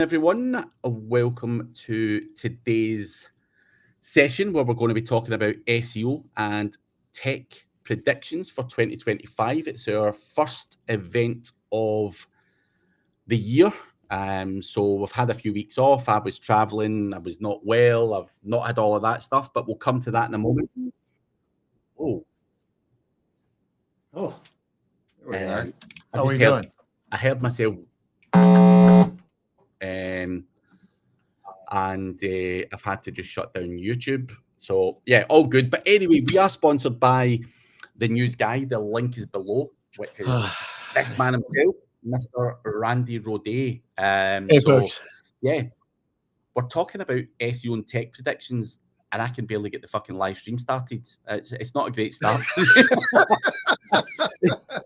Everyone. Welcome to today's session where we're going to be talking about SEO and tech predictions for 2025. It's our first event of the year. So we've had a few weeks off. I was traveling, I was not well, I've not had all of that stuff, but we'll come to that in a moment. Oh, Oh, there we uh, are. I How are just we heard, doing? I heard myself, um, and I've had to just shut down YouTube. So yeah, all good. But anyway, we are sponsored by the news guy. The link is below, which is this man himself, Mr. Randy Rodet. Hey, So folks. yeah, we're talking about SEO and tech predictions, and I can barely get the fucking live stream started. It's not a great start.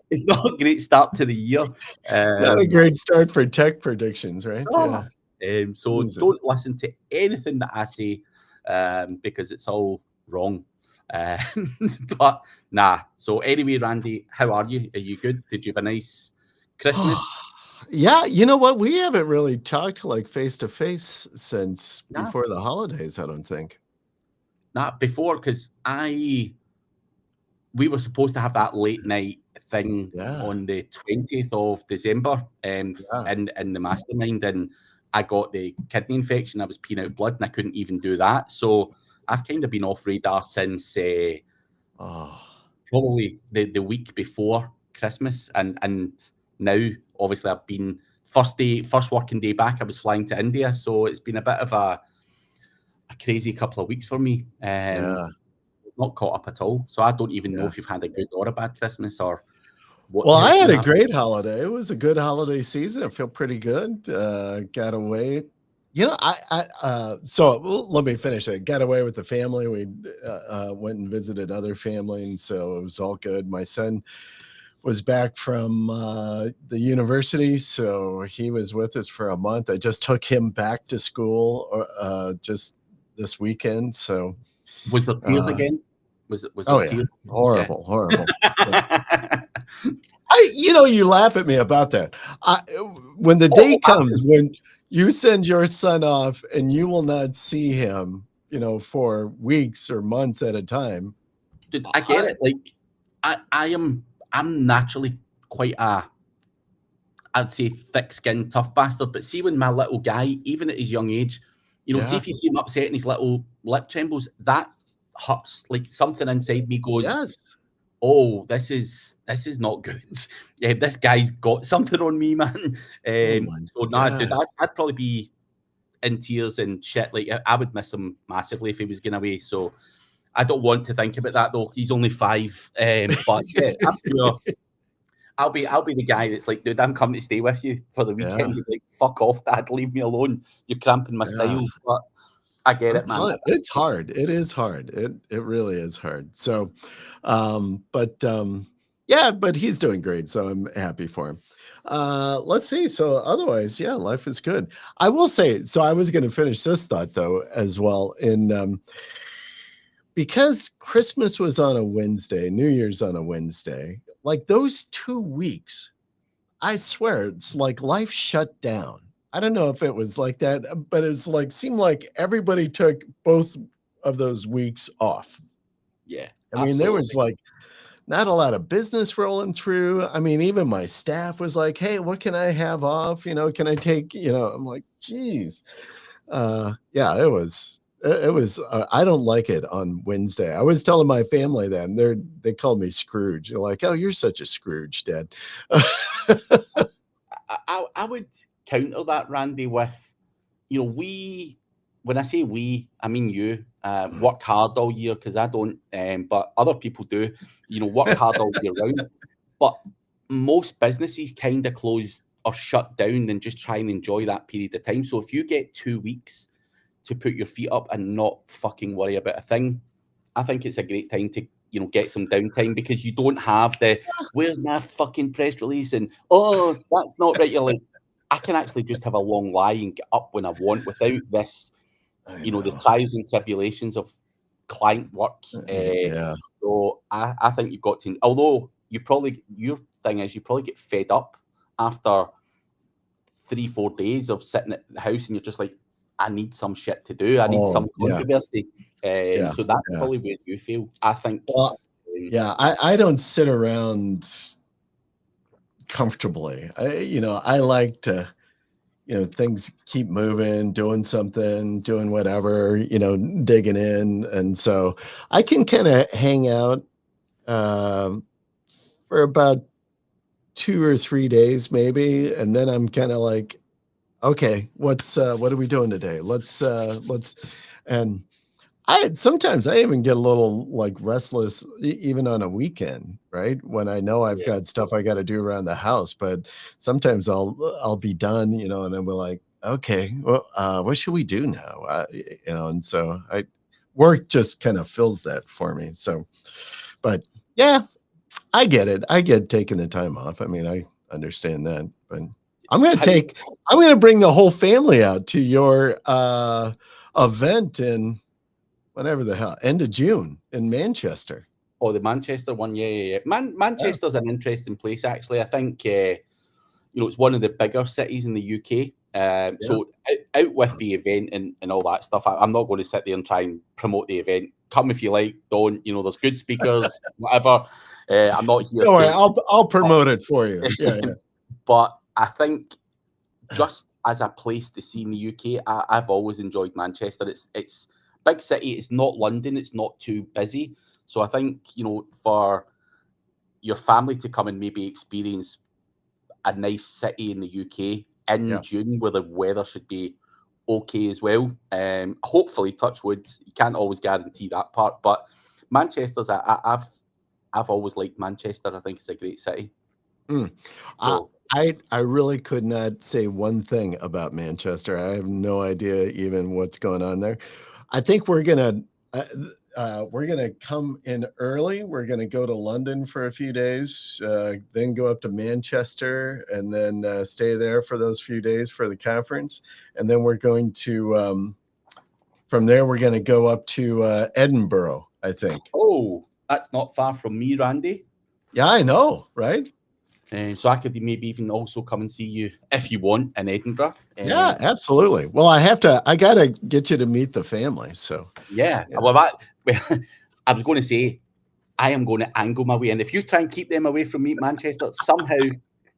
It's not a great start to the year. Not a great start for tech predictions, right? No. Yeah. So Jesus. don't listen to anything that I say because it's all wrong. But nah. So anyway, Randy, how are you? Are you good? Did you have a nice Christmas? Yeah, you know what? We haven't really talked like face to face since Nah, before the holidays, I don't think. nah. Before, because we were supposed to have that late night thing Yeah. on the 20th of December Yeah. in the mastermind, and I got the kidney infection. I was peeing out blood, and I couldn't even do that. So I've kind of been off radar since Oh, probably the week before Christmas, and now obviously I've been first working day back. I was flying to India, so it's been a bit of a crazy couple of weeks for me. yeah. Not caught up at all. So I don't even know Yeah. if you've had a good or a bad Christmas or what Well, the I hell's had been a happening. great holiday. It was a good holiday season. I feel pretty good. Got away. So let me finish it. Got away with the family. We went and visited other family, and so it was all good. My son was back from the university, so he was with us for a month. I just took him back to school just this weekend. So, Was there tears uh, again? Was there oh yeah, tears? Yeah. horrible, horrible. Yeah. You laugh at me about that. When the day Oh, comes when you send your son off and you will not see him, for weeks or months at a time. dude, I get I, it. Like I'm naturally quite I'd say thick-skinned, tough bastard. But see when my little guy, even at his young age, see yeah, if you see him upset and his little lip trembles, that hurts. Like something inside me goes, yes. oh, this is not good. Yeah, this guy's got something on me, man. Oh my So nah, dude, God. I'd probably be in tears and shit. Like I would miss him massively if he was going away. So I don't want to think about that though. He's only 5. But yeah, I'm sure I'll be the guy that's like, dude, I'm coming to stay with you for the Yeah, weekend. You're like, fuck off, Dad, leave me alone. You're cramping my yeah. style. But I get I'm it, man. telling you, it's hard. It is hard. It really is hard. So, yeah, but he's doing great, so I'm happy for him. Let's see. So otherwise, yeah, life is good. I will say, so I was going to finish this thought though as well. Because Christmas was on a Wednesday, New Year's on a Wednesday, like those 2 weeks, I swear it's like life shut down. I don't know if it was like that, but it's like seemed like everybody took both of those weeks off. Yeah, I mean, there was absolutely. like not a lot of business rolling through. I mean, even my staff was like, "Hey, what can I have off? Can I take?" I'm like, "Geez, yeah." It was. I don't like it on Wednesday. I was telling my family that, and they called me Scrooge. You're like, "Oh, you're such a Scrooge, Dad." I would counter that, Randy, with we, when I say we, I mean you, work hard all year because I don't, but other people do, work hard all year round. But most businesses kind of close or shut down and just try and enjoy that period of time. So if you get 2 weeks to put your feet up and not fucking worry about a thing, I think it's a great time to, get some downtime because you don't have the where's my fucking press release and oh that's not right. You're like, I can actually just have a long lie and get up when I want without this, I the know. trials and tribulations of client work. Yeah. So I think you've got to, although your thing is you probably get fed up after 3-4 days of sitting at the house and you're just like, I need some shit to do. I need some controversy. So that's probably where you feel, I think. Well, I don't sit around comfortably. I like to, things keep moving, doing something, doing whatever, digging in. And so I can kind of hang out for about 2 or 3 days maybe. And then I'm kind of like, okay, what are we doing today? And sometimes I even get a little like restless even on a weekend, right? When I know I've got stuff I got to do around the house, but sometimes I'll be done, and then we're like, okay, well, what should we do now? And so work just kind of fills that for me. So, but yeah, I get it. I get taking the time off. I mean, I understand that, but I'm going to bring the whole family out to your event in whatever the hell, end of June in Manchester. Oh, the Manchester one, yeah. Manchester's an interesting place, actually. I think it's one of the bigger cities in the UK. So out with the event and all that stuff. I'm not going to sit there and try and promote the event. Come if you like, don't. There's good speakers, whatever. I'm not here. Don't worry, I'll promote it for you. Yeah. But I think just as a place to see in the UK, I've always enjoyed Manchester. It's big city. It's not London. It's not too busy. So I think for your family to come and maybe experience a nice city in the UK in June, where the weather should be okay as well. Hopefully, touch wood. You can't always guarantee that part, but Manchester's I've always liked Manchester. I think it's a great city. So, I really could not say one thing about Manchester. I have no idea even what's going on there. I think we're gonna come in early. We're gonna go to London for a few days, then go up to Manchester, and then stay there for those few days for the conference. And then we're going to from there we're going to go up to Edinburgh, I think. Oh, that's not far from me, Randy. Yeah, I know, right? So I could maybe even also come and see you if you want in Edinburgh. Yeah, absolutely. Well, I gotta get you to meet the family. So well, I was going to say, I am going to angle my way in. If you try and keep them away from me, Manchester, somehow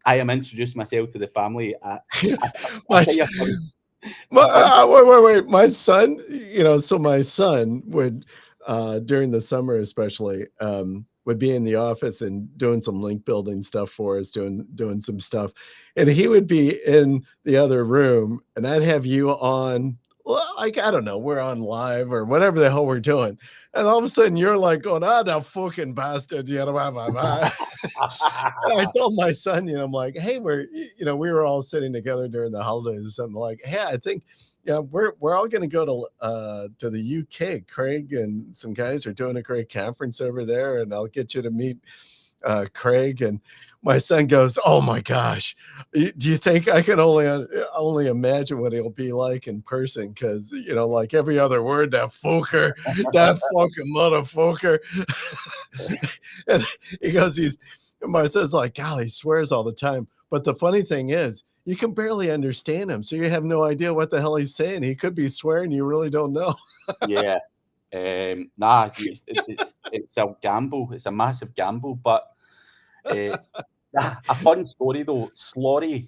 I am introducing myself to the family. Wait. My son, so my son would, during the summer especially, would be in the office and doing some link building stuff for us, doing some stuff. And he would be in the other room and I'd have you on, like, I don't know, we're on live or whatever the hell we're doing. And all of a sudden you're like going, the fucking bastard, I told my son, I'm like, hey, we were all sitting together during the holidays or something, like, hey, I think, we're all going to go to the UK. Craig and some guys are doing a great conference over there, and I'll get you to meet Craig. And my son goes, oh my gosh, do you think I can only imagine what he'll be like in person? Because like every other word, that fucker, that fucking motherfucker. And he goes, my son's like, golly, he swears all the time. But the funny thing is, you can barely understand him, so you have no idea what the hell he's saying. He could be swearing, you really don't know. Yeah. It's a gamble. It's a massive gamble. But a fun story though. Slorry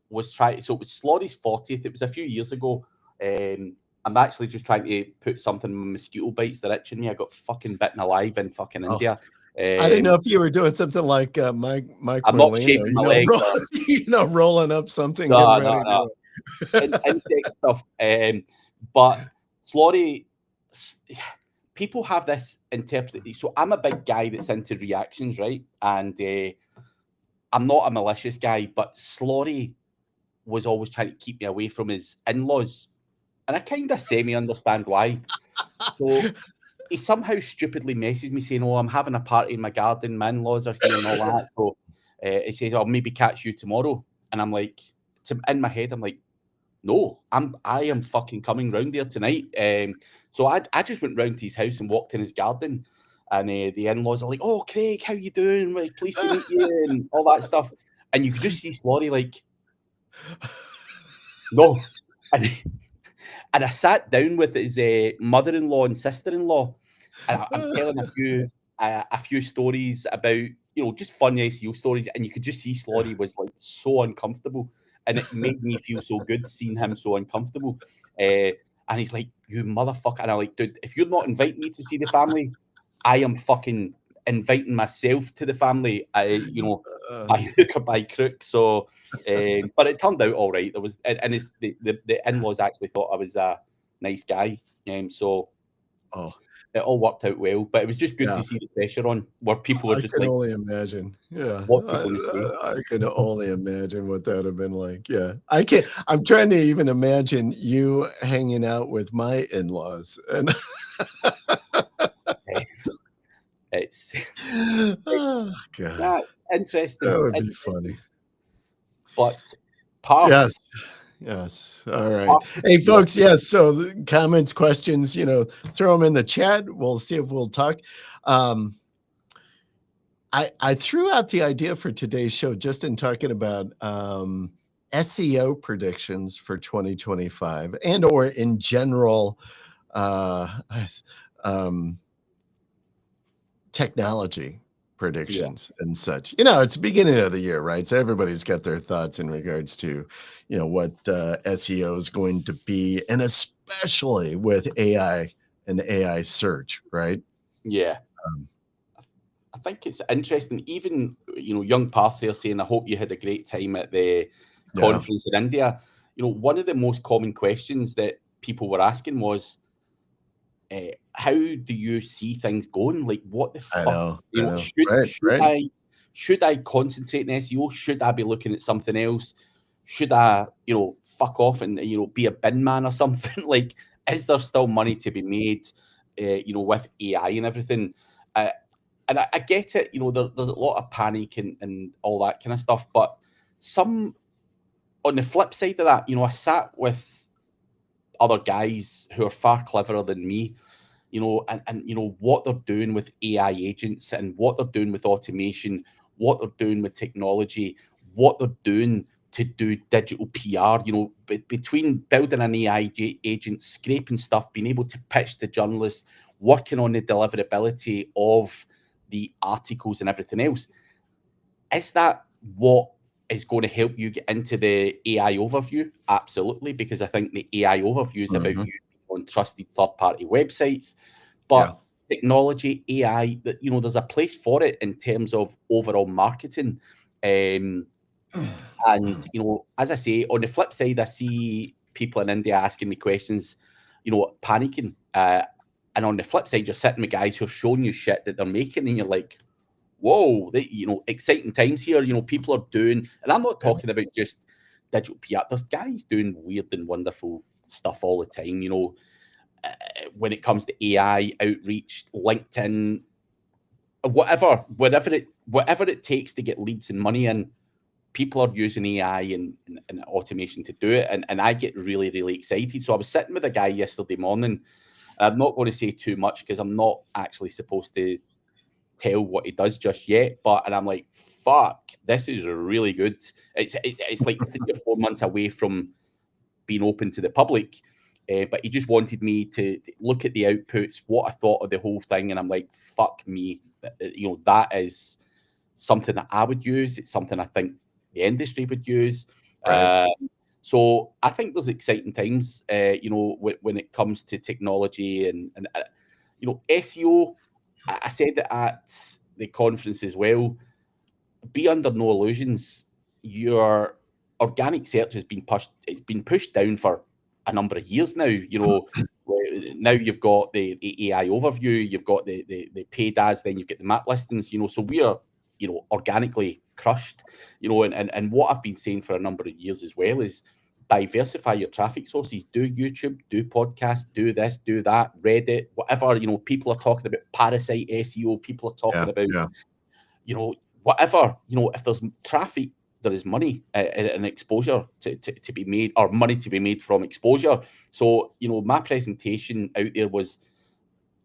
was trying. So it was Slorry's 40th. It was a few years ago. I'm actually just trying to put something in my mosquito bites. They're itching me. I got fucking bitten alive in fucking India. I didn't know if you were doing something like Mike I'm not shaving my legs. Rolling up something. No. Insect stuff. But Slorry, people have this interpretation. So I'm a big guy that's into reactions, right? And I'm not a malicious guy, but Slorry was always trying to keep me away from his in-laws. And I kind of semi-understand why. So he somehow stupidly messaged me saying, I'm having a party in my garden. My in-laws are here and all that. So he says, I'll maybe catch you tomorrow. And I'm like, in my head, I'm like, no, I am fucking coming round there tonight. So I just went round to his house and walked in his garden. And the in-laws are like, oh, Craig, how you doing? Like, pleased to meet you and all that stuff. And you could just see Slaughter like, no. And, and I sat down with his mother-in-law and sister-in-law, and I'm telling a few stories about, just fun SEO stories, and you could just see Slaughter was like so uncomfortable, and it made me feel so good seeing him so uncomfortable. And he's like, "You motherfucker!" And I'm like, "Dude, if you're not inviting me to see the family, I am fucking inviting myself to the family. By hook or by crook." So, but it turned out all right. There was, and it's, the in-laws actually thought I was a nice guy. So it all worked out well. But it was just good to see the pressure on, where people were I just can like, only imagine. Yeah, "What's he going to say?" I can only imagine what that would have been like. Yeah, I can't. I'm trying to even imagine you hanging out with my in-laws, and It's oh god, that's interesting. that would be Interesting. funny. But part Yes. Yes. All right. part Hey, yeah, folks. Yes. So the comments, questions, throw them in the chat. We'll see if we'll talk. Um, I threw out the idea for today's show just in talking about SEO predictions for 2025 and or in general uh, um, technology predictions and such. It's the beginning of the year, right? So everybody's got their thoughts in regards to, what SEO is going to be, and especially with AI and AI search, right? yeah. Um, I think it's interesting. Even young Parth there saying, "I hope you had a great time at the yeah, conference in India." One of the most common questions that people were asking was, "How do you see things going? Like, what the I fuck? know, I know. Should Right, should right. I concentrate in SEO? Should I be looking at something else? Should I, fuck off and be a bin man or something? Like, is there still money to be made? With AI and everything." Uh, and I get it, there's a lot of panic and all that kind of stuff. But some on the flip side of that, I sat with other guys who are far cleverer than me, and what they're doing with AI agents and what they're doing with automation, what they're doing with technology, what they're doing to do digital PR, between building an AI agent, scraping stuff, being able to pitch to journalists, working on the deliverability of the articles and everything else. Is that what is going to help you get into the AI overview? Absolutely, because I think the AI overview is about Mhm. you on trusted third-party websites. Yeah. But technology, AI, that there's a place for it in terms of overall marketing. Um, and as I say, on the flip side, I see people in India asking me questions, panicking. And on the flip side, you're sitting with guys who are showing you shit that they're making, and you're like, whoa, exciting times here. People are doing, and I'm not Yeah. talking about just digital PR. There's guys doing weird and wonderful stuff all the time. When it comes to AI outreach, LinkedIn, whatever it takes to get leads and money in, people are using AI and automation to do it. And I get really, really excited. So I was sitting with a guy yesterday morning. I'm not going to say too much because I'm not actually supposed to tell what he does just yet. And I'm like, fuck, this is really good. It's like 3 or 4 months away from being open to the public. But he just wanted me to look at the outputs, what I thought of the whole thing. And I'm like, fuck me. That is something that I would use. It's something I think the industry would use. Right. So I think there's exciting times, when it comes to technology and SEO. I said it at the conference as well. Be under no illusions. Your organic search has been pushed. It's been pushed down for a number of years now. Now you've got the AI overview. You've got the paid ads. Then you've got the map listings. So we are organically crushed. And what I've been saying for a number of years as well is diversify your traffic sources. Do YouTube, do podcasts, do this, do that, Reddit, whatever. People are talking about parasite SEO. People are Yeah. talking about Yeah. whatever. If there's traffic, there is money and exposure to be made, or money to be made from exposure. So my presentation out there was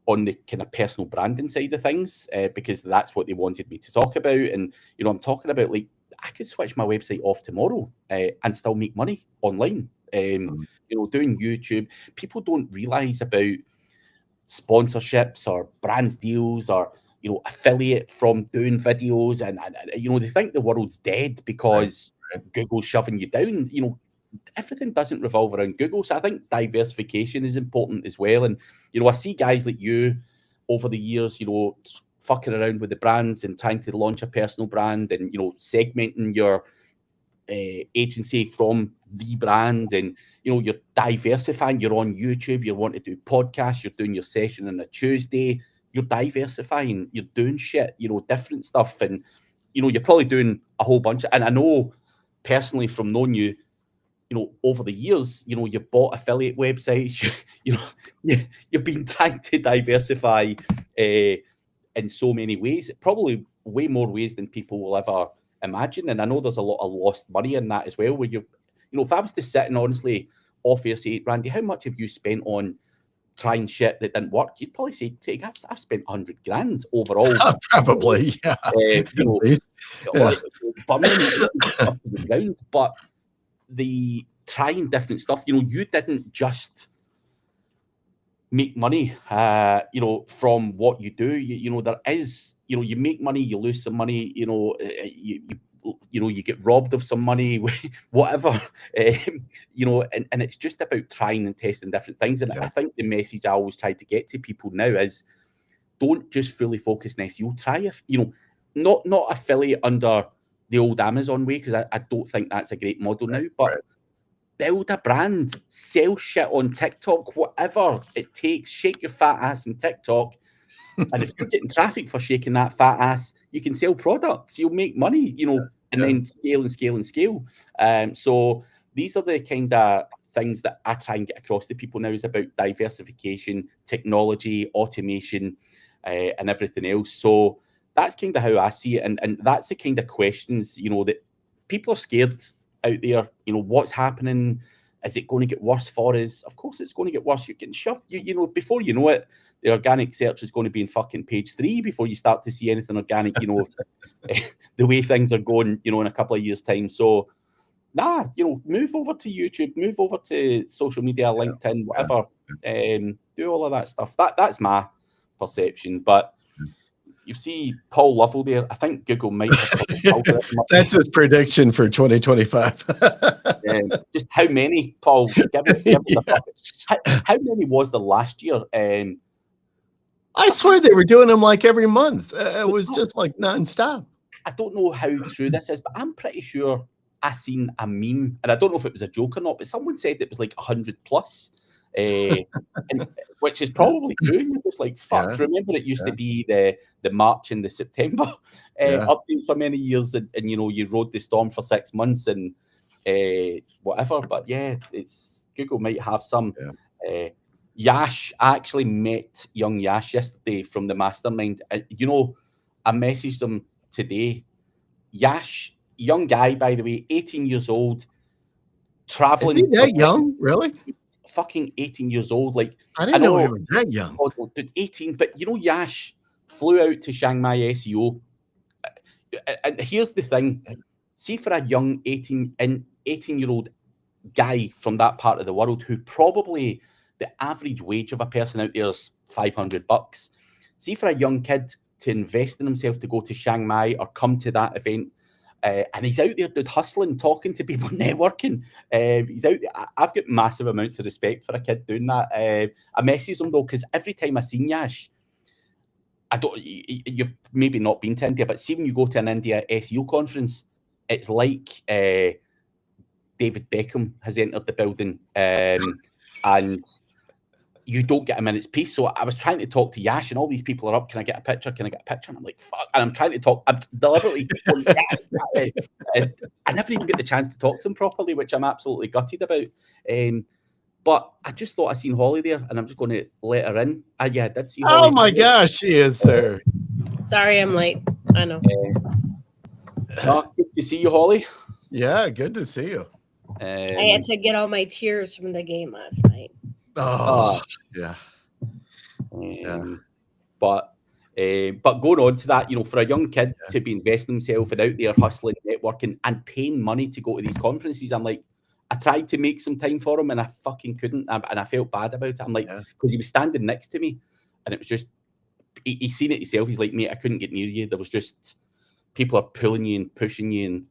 on the kind of personal branding side of things, because that's what they wanted me to talk about. And I'm talking about, like, I could switch my website off tomorrow and still make money online. Doing YouTube. People don't realize about sponsorships or brand deals or affiliate from doing videos, and they think the world's dead because Google's shoving you down. Everything doesn't revolve around Google. So I think diversification is important as well. And I see guys like you over the years, fucking around with the brands and trying to launch a personal brand, and segmenting your agency from the brand, and you're diversifying. You're on YouTube, you want to do podcasts, you're doing your session on a Tuesday, you're diversifying, you're doing shit, different stuff. And you're probably doing a whole bunch and I know personally from knowing you, over the years, you've bought affiliate websites, you've been trying to diversify in so many ways, probably way more ways than people will ever imagine. And I know there's a lot of lost money in that as well, where if I was to sit and honestly offer you, say, Randy, how much have you spent on trying shit that didn't work? You'd probably say, I've spent 100 grand overall. Probably, yeah. Burning up to the ground. But the trying different stuff, you didn't just make money, from what you do. There is, you make money, you lose some money, you get robbed of some money, whatever, and it's just about trying and testing different things. And I think the message I always try to get to people now is don't just fully focus on SEO. Try, not affiliate under the old Amazon way, because I don't think that's a great model now, but build a brand, sell shit on TikTok, whatever it takes, shake your fat ass in TikTok. And if you're getting traffic for shaking that fat ass, you can sell products, you'll make money, and then scale and scale and scale. So these are the kind of things that I try and get across to people now, is about diversification, technology, automation, and everything else. So that's kind of how I see it. And that's the kind of questions, that people are scared out there. What's happening? Is it going to get worse for us? Of course it's going to get worse. You're getting shoved. Before you know it, the organic search is going to be in fucking page 3 before you start to see anything organic, the way things are going, in a couple of years' time. So, move over to YouTube, move over to social media, LinkedIn, whatever. Do all of that stuff. That's my perception. But you see Paul Lovell there. I think Google might have that's his prediction for 2025. Just how many, Paul? Give us the bucket. How many was there last year? I swear they were doing them like every month. It was just like nonstop. I don't know how true this is, but I'm pretty sure I seen a meme, and I don't know if it was a joke or not, but someone said it was like 100 plus. And which is probably true. It was like, fuck. Remember, it used to be the March and the September updates for many years, and you rode the storm for 6 months and whatever. But it's Google might have some. Yash, I actually met young Yash yesterday from the mastermind. I messaged him today. Yash, young guy, by the way, 18 years old, traveling. Is he that young? Really? Fucking 18 years old. Like, I didn't know he was that young. 18, but Yash flew out to Chiang Mai SEO. And here's the thing. See, for a young 18-year-old guy from that part of the world, who probably the average wage of a person out there is $500. See, for a young kid to invest in himself to go to Chiang Mai or come to that event, and he's out there, dude, hustling, talking to people, networking. He's out there. I've got massive amounts of respect for a kid doing that. I messaged him though, because every time I seen Yash, you've maybe not been to India, but see, when you go to an India SEO conference, it's like David Beckham has entered the building, and you don't get a minute's peace. So I was trying to talk to Yash, and all these people are up. Can I get a picture? Can I get a picture? And I'm like, fuck. And I'm trying to talk. I'm deliberately going, and I never even get the chance to talk to him properly, which I'm absolutely gutted about. But I just thought I seen Holly there, and I'm just going to let her in. I did see Holly. Oh my gosh, she is there. Sorry, I'm late. I know. Good to see you, Holly. Yeah, good to see you. I had to get all my tears from the game last night. Oh, yeah. But But going on to that, for a young kid to be investing himself and out there hustling, networking, and paying money to go to these conferences, I'm like, I tried to make some time for him and I fucking couldn't, and I felt bad about it. I'm like, because he was standing next to me, and it was just, he's seen it himself. He's like, mate, I couldn't get near you. There was just people are pulling you and pushing you and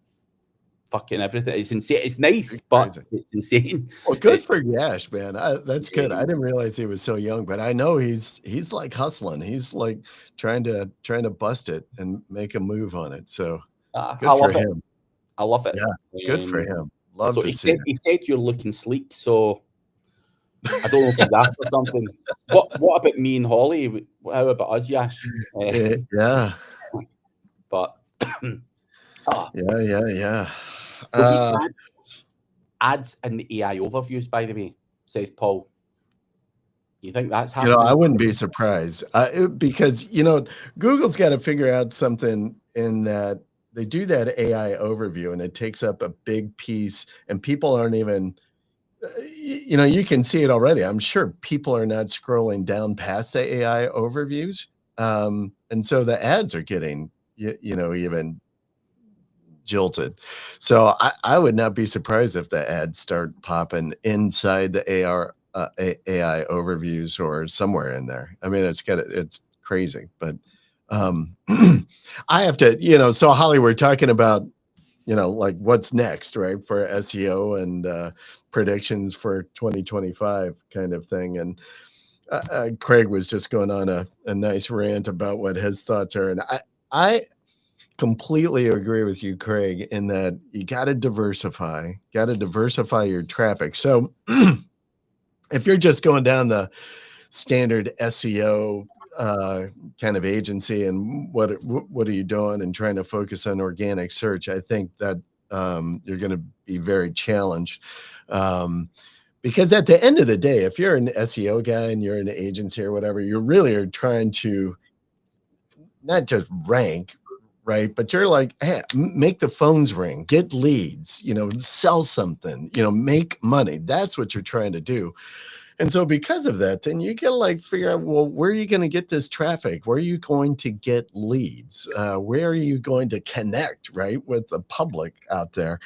fucking everything. It's insane. It's nice, but it's insane. Well, good for Yash, man. That's good. I didn't realize he was so young, but I know he's like hustling. He's like trying to bust it and make a move on it. So good for him. I love it. Yeah, good for him. Love to see it. He said you're looking sleek, so I don't know if he's after something. What about me and Holly? How about us, Yash? Yeah. But yeah. Ads in the AI overviews, by the way, says Paul. You think that's happening? I wouldn't be surprised because Google's got to figure out something in that they do that AI overview and it takes up a big piece, and people aren't even. You can see it already. I'm sure people are not scrolling down past the AI overviews, and so the ads are getting even jilted. So I would not be surprised if the ads start popping inside the AI overviews or somewhere in there. I mean, it's crazy, but I have to, so Holly, we're talking about, like what's next, right? For SEO and predictions for 2025 kind of thing. And Craig was just going on a nice rant about what his thoughts are. And I completely agree with you, Craig, in that you got to diversify your traffic. So if you're just going down the standard SEO kind of agency and what are you doing and trying to focus on organic search, I think that you're going to be very challenged. Because at the end of the day, if you're an SEO guy and you're an agency or whatever, you really are trying to not just rank, right? But you're like, hey, make the phones ring, get leads, sell something, make money. That's what you're trying to do. And so because of that, then you gotta like figure out, well, where are you going to get this traffic? Where are you going to get leads? Where are you going to connect, right, with the public out there?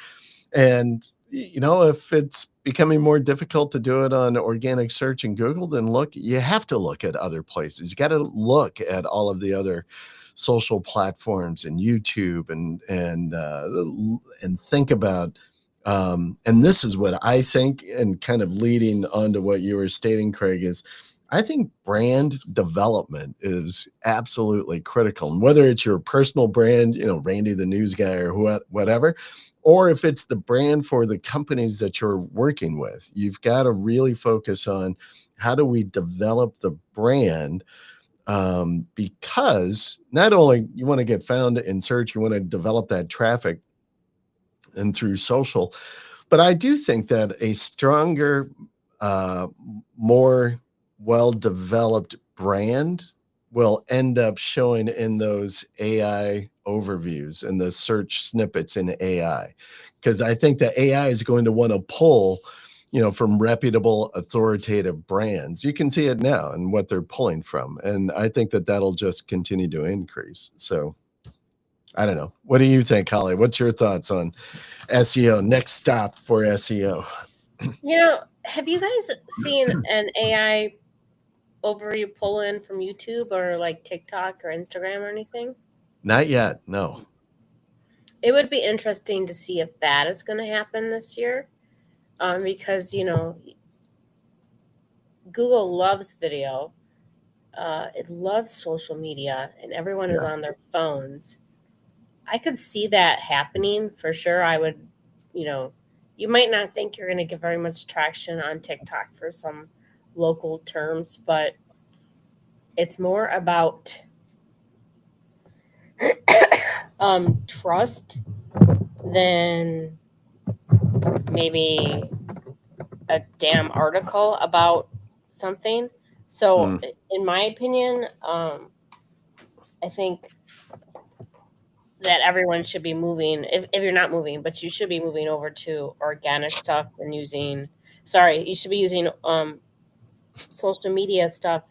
And if it's becoming more difficult to do it on organic search in Google, then you have to look at other places. You got to look at all of the other social platforms and YouTube and think about. And this is what I think, and kind of leading on to what you were stating, Craig, is I think brand development is absolutely critical. And whether it's your personal brand, Randy the news guy or whatever, or if it's the brand for the companies that you're working with, you've got to really focus on how do we develop the brand, because not only you want to get found in search, you want to develop that traffic and through social, but I do think that a stronger, more well-developed brand will end up showing in those AI overviews and the search snippets in AI. Because I think that AI is going to want to pull, from reputable, authoritative brands. You can see it now and what they're pulling from. And I think that that'll just continue to increase. So I don't know. What do you think, Holly? What's your thoughts on SEO, next stop for SEO? Have you guys seen an AI overview pull in from YouTube or like TikTok or Instagram or anything? Not yet, no. It would be interesting to see if that is going to happen this year, because Google loves video, it loves social media, and everyone is on their phones. I could see that happening for sure. I would, you might not think you're going to get very much traction on TikTok for some local terms, but it's more about trust than maybe a damn article about something. So, in my opinion, I think that everyone should be moving, if you're not moving, but you should be moving over to organic stuff and you should be using social media stuff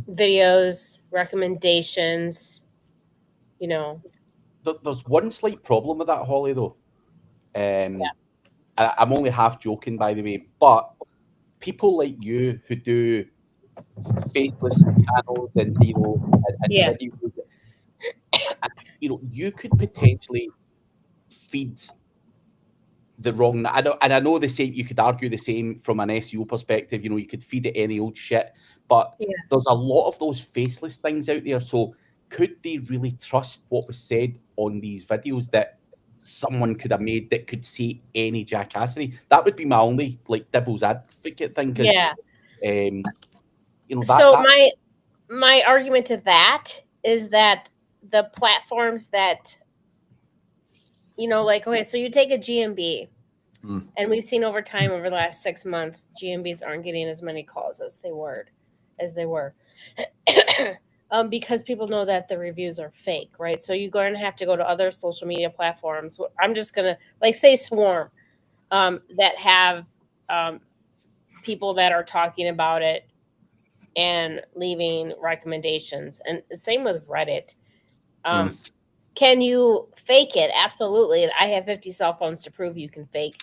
videos, recommendations, There's one slight problem with that, Holly, though. I'm only half joking, by the way, but people like you who do faceless channels and Yeah. videos, you could potentially feed the wrong. I know the same. You could argue the same from an SEO perspective. You could feed it any old shit, but there's a lot of those faceless things out there. So could they really trust what was said on these videos that someone could have made that could say any jackassery? That would be my only devil's advocate thing. Yeah. So my argument to that is that the platforms that okay, so you take a GMB, and we've seen over time, over the last 6 months, GMBs aren't getting as many calls as they were, because people know that the reviews are fake, right? So you're going to have to go to other social media platforms. I'm just gonna say Swarm, that have people that are talking about it and leaving recommendations, and the same with Reddit. Can you fake it? Absolutely. I have 50 cell phones to prove you can fake,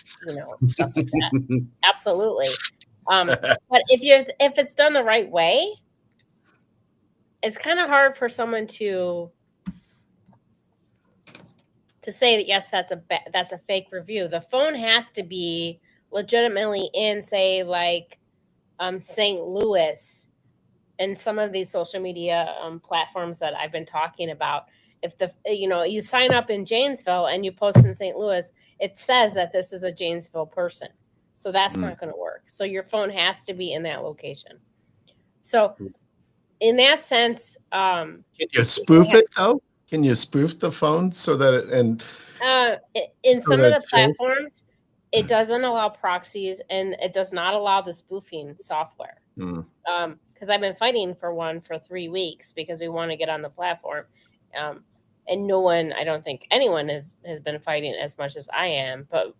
stuff like that. Absolutely. But if it's done the right way, it's kind of hard for someone to say that, yes, that's a fake review. The phone has to be legitimately in, say, like St. Louis, and some of these social media platforms that I've been talking about. If you sign up in Janesville and you post in St. Louis, it says that this is a Janesville person. So that's not going to work. So your phone has to be in that location. So in that sense, can you spoof it though? Can you spoof the phone so that in some of the platforms, it doesn't allow proxies, and it does not allow the spoofing software. Because I've been fighting for one for 3 weeks because we want to get on the platform. And no one, I don't think anyone has been fighting as much as I am, but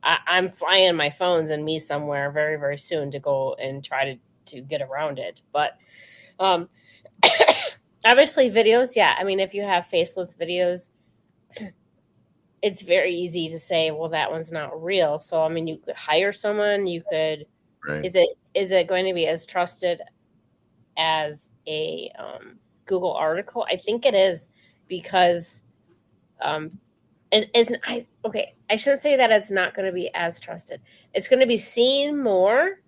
I'm flying my phones and me somewhere very, very soon to go and try to get around it. But obviously videos, yeah. I mean, if you have faceless videos, it's very easy to say, well, that one's not real. So, I mean, you could hire someone, you could, is it going to be as trusted as a Google article? I think it is, because I shouldn't say that it's not going to be as trusted. It's going to be seen more.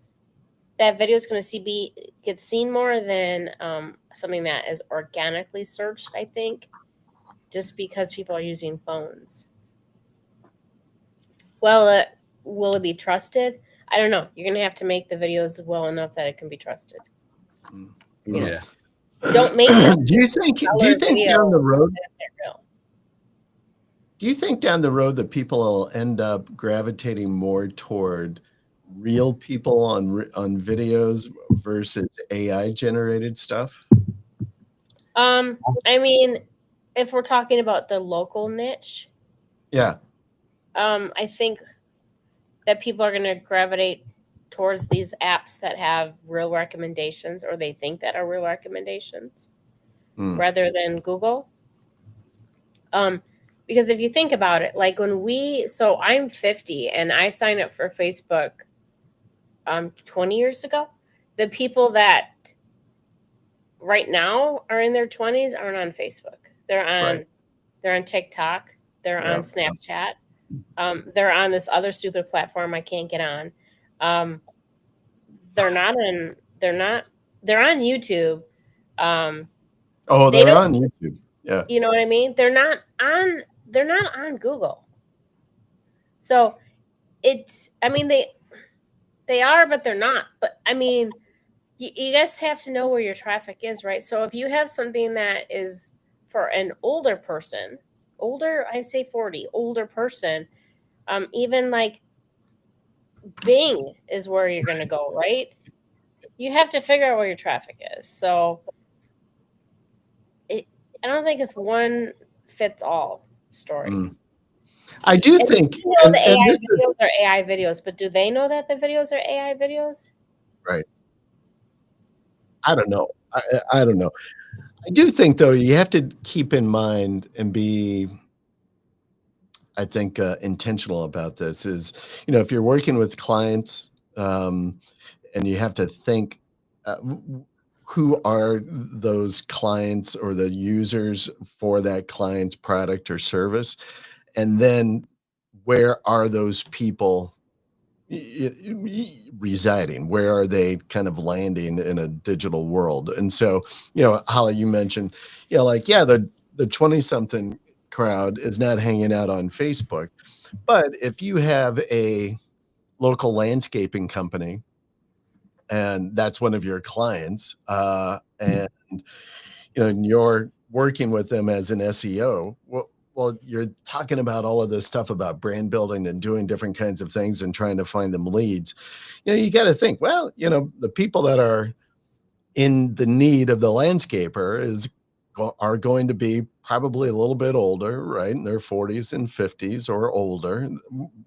That video is going to get seen more than something that is organically searched, I think, just because people are using phones. Well, will it be trusted? I don't know. You're going to have to make the videos well enough that it can be trusted. Yeah. Don't make this. Do you think down the road? Do you think down the road that people will end up gravitating more toward real people on videos versus AI generated stuff? I mean, if we're talking about the local niche, I think that people are going to gravitate towards these apps that have real recommendations, or they think that are real recommendations, rather than Google. Because if you think about it, like so I'm 50 and I signed up for Facebook 20 years ago. The people that right now are in their 20s aren't on Facebook. They're on TikTok. They're on Snapchat. They're on this other stupid platform I can't get on. They're on YouTube. They're on YouTube. Yeah. You know what I mean? They're not on Google. So they are, but they're not. But I mean, you guys have to know where your traffic is, right? So if you have something that is for an older person, I say 40, older person, even like Bing is where you're going to go, right? You have to figure out where your traffic is. So I don't think it's one fits all story. I do think the AI videos are AI videos, but do they know that the videos are AI videos? Right. I don't know. I don't know. I do think, though, you have to keep in mind and be, I think, intentional about this is, if you're working with clients, and you have to think, who are those clients or the users for that client's product or service? And then where are those people residing? Where are they kind of landing in a digital world? And so, Holly, you mentioned, the 20 something crowd is not hanging out on Facebook. But if you have a local landscaping company and that's one of your clients, and you're working with them as an SEO, well, you're talking about all of this stuff about brand building and doing different kinds of things and trying to find them leads. You got to think, well, the people that are in the need of the landscaper are going to be probably a little bit older, right? In their 40s and 50s or older.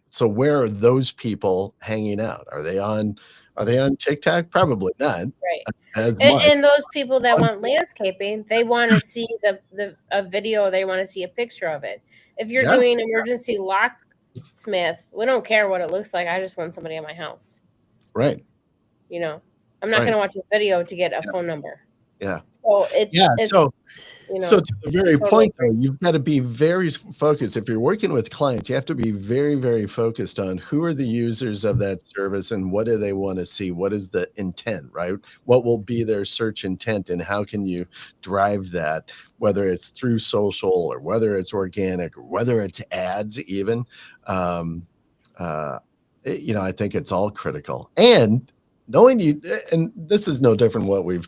So where are those people hanging out? Are they on TikTok? Probably not. Right. As much. And those people that want landscaping, they want to see a video, they want to see a picture of it. If you're doing emergency locksmith, we don't care what it looks like. I just want somebody at my house. Right. I'm not going to watch a video to get a phone number. Yeah. So so to the very point, though, you've got to be very focused. If you're working with clients, you have to be very, very focused on who are the users of that service and what do they want to see? What is the intent, right? What will be their search intent and how can you drive that, whether it's through social or whether it's organic or whether it's ads even. I think it's all critical. And knowing and this is no different than what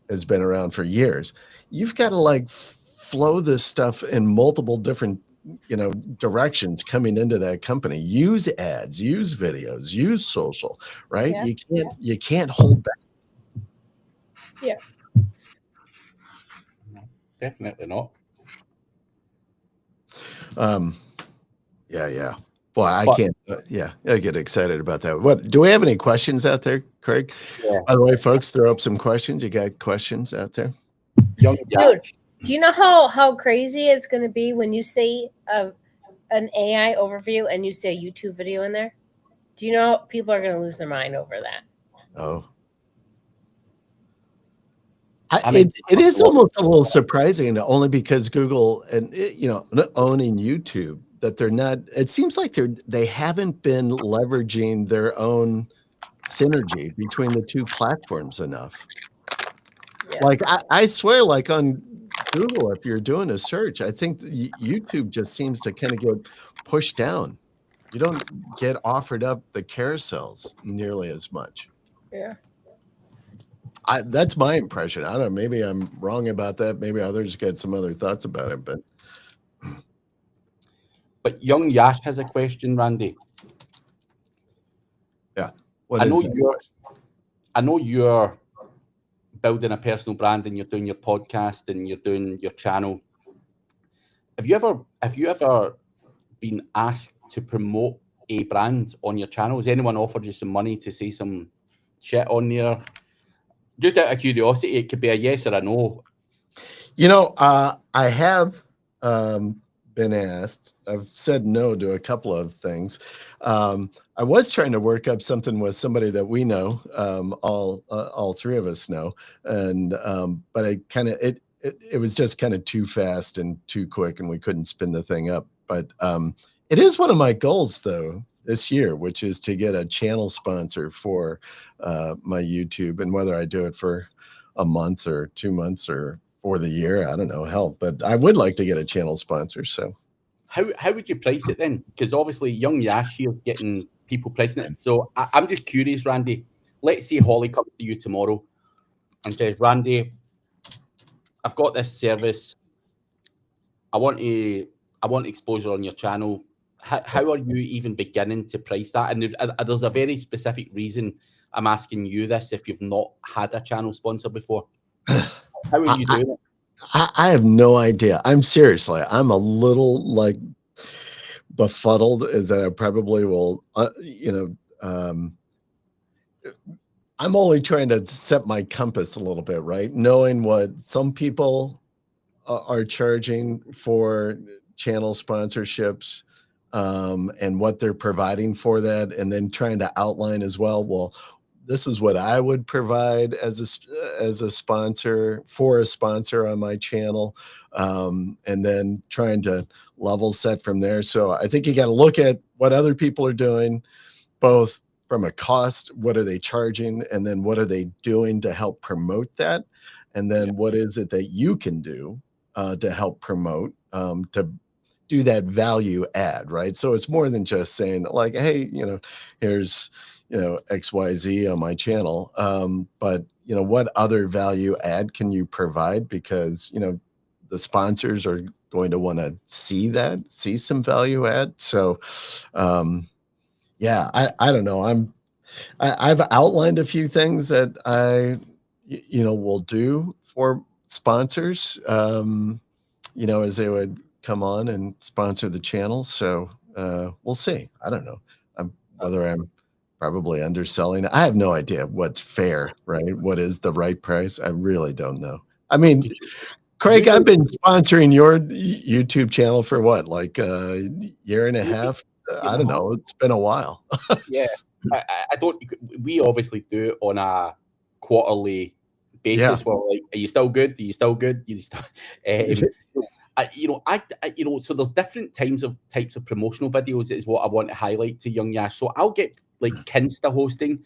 has been around for years. You've got to flow this stuff in multiple different, directions coming into that company. Use ads, use videos, use social, right? Yeah. You can't hold back. Yeah. Definitely not. Yeah. Boy, I can't. I get excited about that. What do we have any questions out there, Craig? Yeah. By the way, folks, throw up some questions. You got questions out there? Young Yash. Dude, do you know how crazy it's going to be when you see an AI overview and you see a YouTube video in there? Do you know people are going to lose their mind over that? Oh. It is almost a little surprising, only because Google and owning YouTube, that they're not. It seems like they haven't been leveraging their own synergy between the two platforms enough. Yeah. I swear, on Google, if you're doing a search, I think YouTube just seems to kind of get pushed down. You don't get offered up the carousels nearly as much. Yeah. That's my impression. I don't know. Maybe I'm wrong about that. Maybe others get some other thoughts about it. But young Yash has a question, Randy. Yeah. I know you're building a personal brand and you're doing your podcast and you're doing your channel. Have you ever been asked to promote a brand on your channel? Has anyone offered you some money to say some shit on there? Just out of curiosity, it could be a yes or a no. I have been asked. I've said no to a couple of things. I was trying to work up something with somebody that we know, all three of us know, and but I kind of it was just kind of too fast and too quick, and we couldn't spin the thing up. But it is one of my goals, though, this year, which is to get a channel sponsor for my YouTube, and whether I do it for a month or 2 months or for the year, I don't know, hell, but I would like to get a channel sponsor. So how would you price it then? Because obviously young Yash here getting people pricing it. So I'm just curious, Randy. Let's say Holly comes to you tomorrow and says, Randy, I've got this service. I want exposure on your channel. How are you even beginning to price that? And there's a very specific reason I'm asking you this if you've not had a channel sponsor before. How are you doing it? I have no idea. I'm a little befuddled, is that I probably will, I'm only trying to set my compass a little bit, right? Knowing what some people are charging for channel sponsorships, and what they're providing for that, and then trying to outline as well, well, this is what I would provide as a sponsor for a sponsor on my channel, and then trying to level set from there. So I think you got to look at what other people are doing, both from a cost, what are they charging, and then what are they doing to help promote that, and then what is it that you can do to help promote, to do that value add, right? So it's more than just saying like, hey, here's XYZ on my channel, but what other value add can you provide, because the sponsors are going to want to see some value add. So yeah, I don't know. I've outlined a few things that I will do for sponsors, as they would come on and sponsor the channel. So we'll see. I don't know whether I'm probably underselling. I have no idea what's fair, right? What is the right price? I really don't know. I mean, Craig, I've been sponsoring your YouTube channel for what, like a year and a half? I don't know. It's been a while. Yeah, I don't. We obviously do it on a quarterly basis. Yeah. Where like, are you still good? Are you still good? You still, so there's different types of promotional videos is what I want to highlight to young Yash. So I'll get like Kinsta hosting,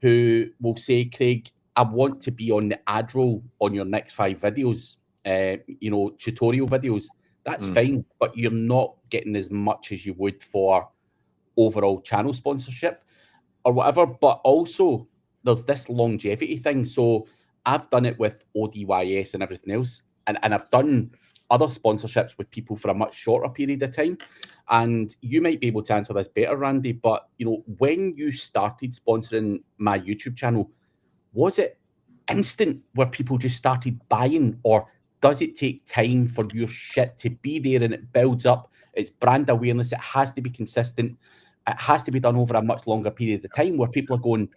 who will say, Craig, I want to be on the ad roll on your next 5 videos, tutorial videos. That's fine, but you're not getting as much as you would for overall channel sponsorship or whatever. But also there's this longevity thing. So I've done it with ODYS and everything else, and I've done other sponsorships with people for a much shorter period of time. And you might be able to answer this better, Randy, but when you started sponsoring my YouTube channel, was it instant where people just started buying, or does it take time for your shit to be there and it builds up? It's brand awareness. It has to be consistent. It has to be done over a much longer period of time where people are going,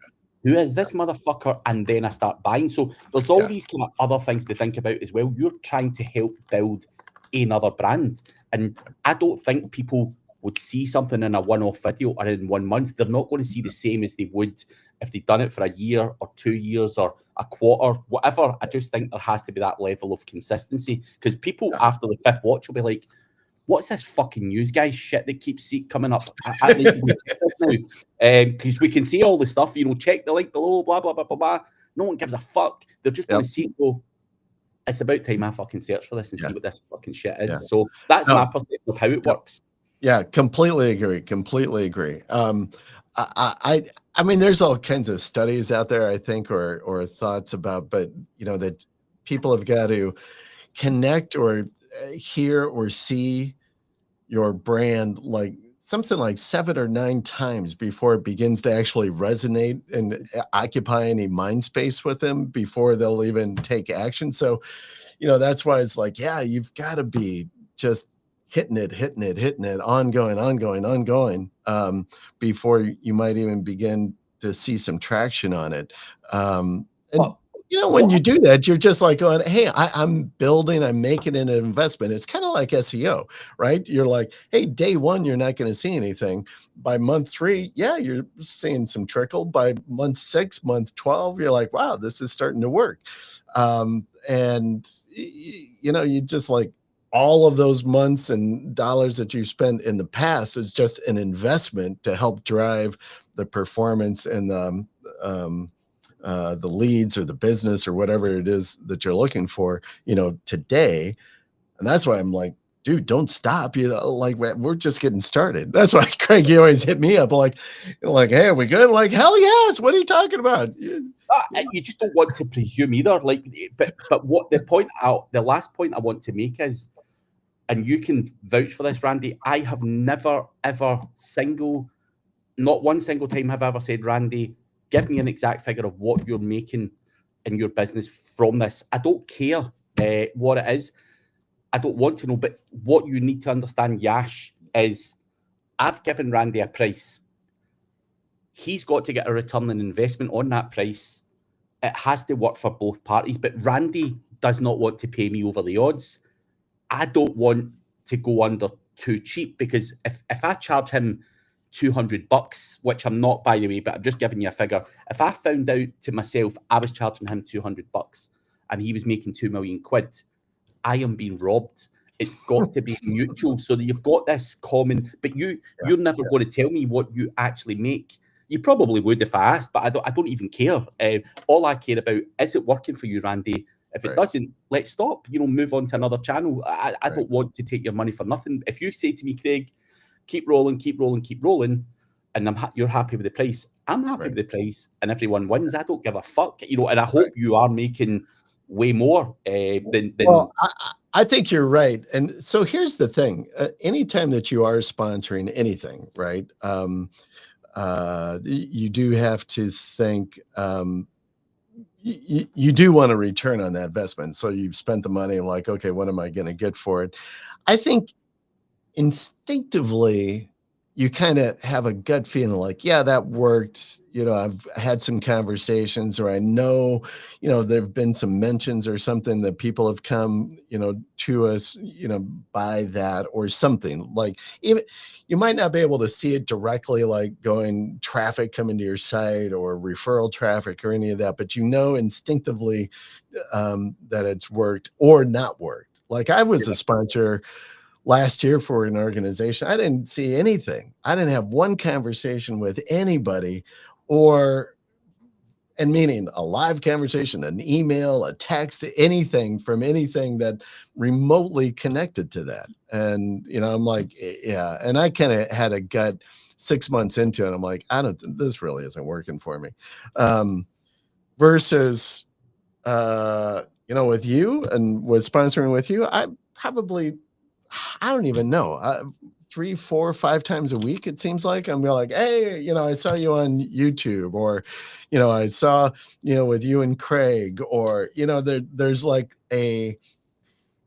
who is this motherfucker? And then I start buying. So there's all these kind of other things to think about as well. You're trying to help build another brand. And I don't think people would see something in a one-off video or in 1 month. They're not going to see the same as they would if they've done it for a year or 2 years or a quarter, whatever. I just think there has to be that level of consistency, because people after the 5th watch will be like, what's this fucking news guy shit that keeps coming up? I need to go check this now. Because we can see all the stuff, check the link below, blah, blah, blah, blah, blah. No one gives a fuck. They're just going to see it, go, it's about time I fucking search for this and see what this fucking shit is. Yeah. So that's my perception of how it works. Yeah, completely agree. Completely agree. I mean, there's all kinds of studies out there, I think, or thoughts about, but that people have got to connect or hear or see your brand like something like 7 or 9 times before it begins to actually resonate and occupy any mind space with them before they'll even take action. So, that's why it's like, yeah, you've got to be just hitting it, ongoing, before you might even begin to see some traction on it. When you do that, you're just like going, hey, I'm building, I'm making an investment. It's kind of like SEO, right? You're like, hey, day 1, you're not going to see anything. By month 3, yeah, you're seeing some trickle. By month 6, month 12, you're like, wow, this is starting to work. And you just like all of those months and dollars that you spent in the past is just an investment to help drive the performance and the leads or the business or whatever it is that you're looking for, today. And that's why I'm like, dude, don't stop. Like we're just getting started. That's why Craig, you always hit me up like, hey, are we good? Like, hell yes. What are you talking about? You just don't want to presume either. Like, but what the last point I want to make is, and you can vouch for this, Randy, I have never, ever not one single time have I ever said, Randy, give me an exact figure of what you're making in your business from this. I don't care what it is. I don't want to know, but what you need to understand, Yash, is I've given Randy a price. he's got to get a return on investment on that price. It has to work for both parties. But Randy does not want to pay me over the odds. I don't want to go under too cheap, because if I charge him $200, which I'm not, by the way, but I'm just giving you a figure. If I found out to myself I was charging him $200 and he was making 2 million quid, I am being robbed. It's got to be mutual, so that you've got this common. But you're never going to tell me what you actually make. You probably would if I asked, but I don't even care. All I care about is it working for you, Randy. If it doesn't, let's stop. Move on to another channel. I don't want to take your money for nothing. If you say to me, Craig, keep rolling, and you're happy with the price, I'm happy with the price, and everyone wins. I don't give a fuck. And I hope you are making way more than. Well, I think you're right. And so here's the thing: anytime that you are sponsoring anything, right? You do have to think. You do want a return on that investment. So you've spent the money and like, okay, what am I going to get for it? I think instinctively you kind of have a gut feeling like, yeah, that worked. I've had some conversations, or I know, there've been some mentions or something that people have come, to us, by that or something. Like, even you might not be able to see it directly, like going traffic coming to your site or referral traffic or any of that, but instinctively that it's worked or not worked. Like, I was a sponsor last year for an organization. I didn't see anything. I didn't have one conversation with anybody, and meaning a live conversation, an email, a text, anything from anything that remotely connected to that. And, I'm like, yeah. And I kind of had a gut 6 months into it. I'm like, this really isn't working for me. Versus, with you and with sponsoring with you, I don't even know, 3, 4, 5 times a week, it seems like. I'm like, hey, I saw you on YouTube, or, I saw, with you and Craig, or, there's like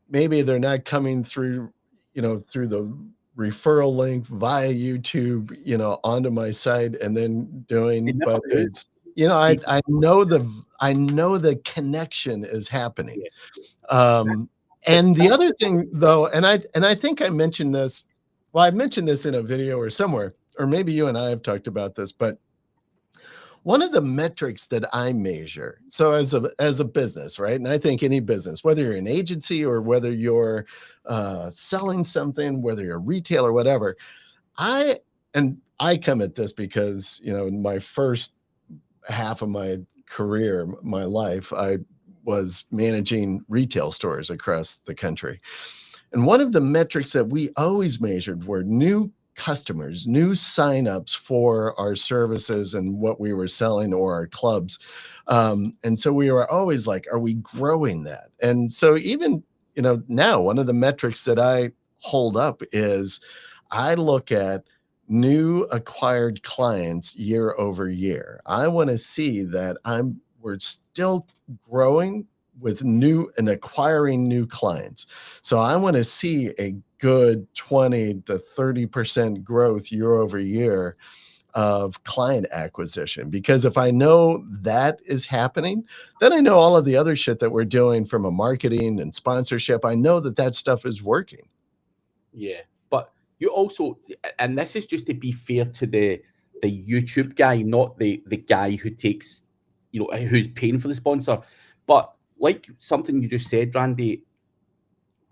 maybe they're not coming through, through the referral link via YouTube, onto my site and then doing, but it's, I know the connection is happening. And the other thing, though, and I think I mentioned this. Well, I mentioned this in a video or somewhere, or maybe you and I have talked about this. But one of the metrics that I measure, so as a business, right? And I think any business, whether you're an agency or whether you're selling something, whether you're a retailer, whatever, I come at this because in my first half of my career, my life, I was managing retail stores across the country. And one of the metrics that we always measured were new customers, new signups for our services and what we were selling, or our clubs. And so we were always like, are we growing that? And so even, now one of the metrics that I hold up is I look at new acquired clients year over year. I want to see that we're still growing with new and acquiring new clients. So I want to see a good 20 to 30% growth year over year of client acquisition. Because if I know that is happening, then I know all of the other shit that we're doing from a marketing and sponsorship. I know that stuff is working. Yeah. But you also, and this is just to be fair to the YouTube guy, not the guy who takes, who's paying for the sponsor. But like something you just said, Randy,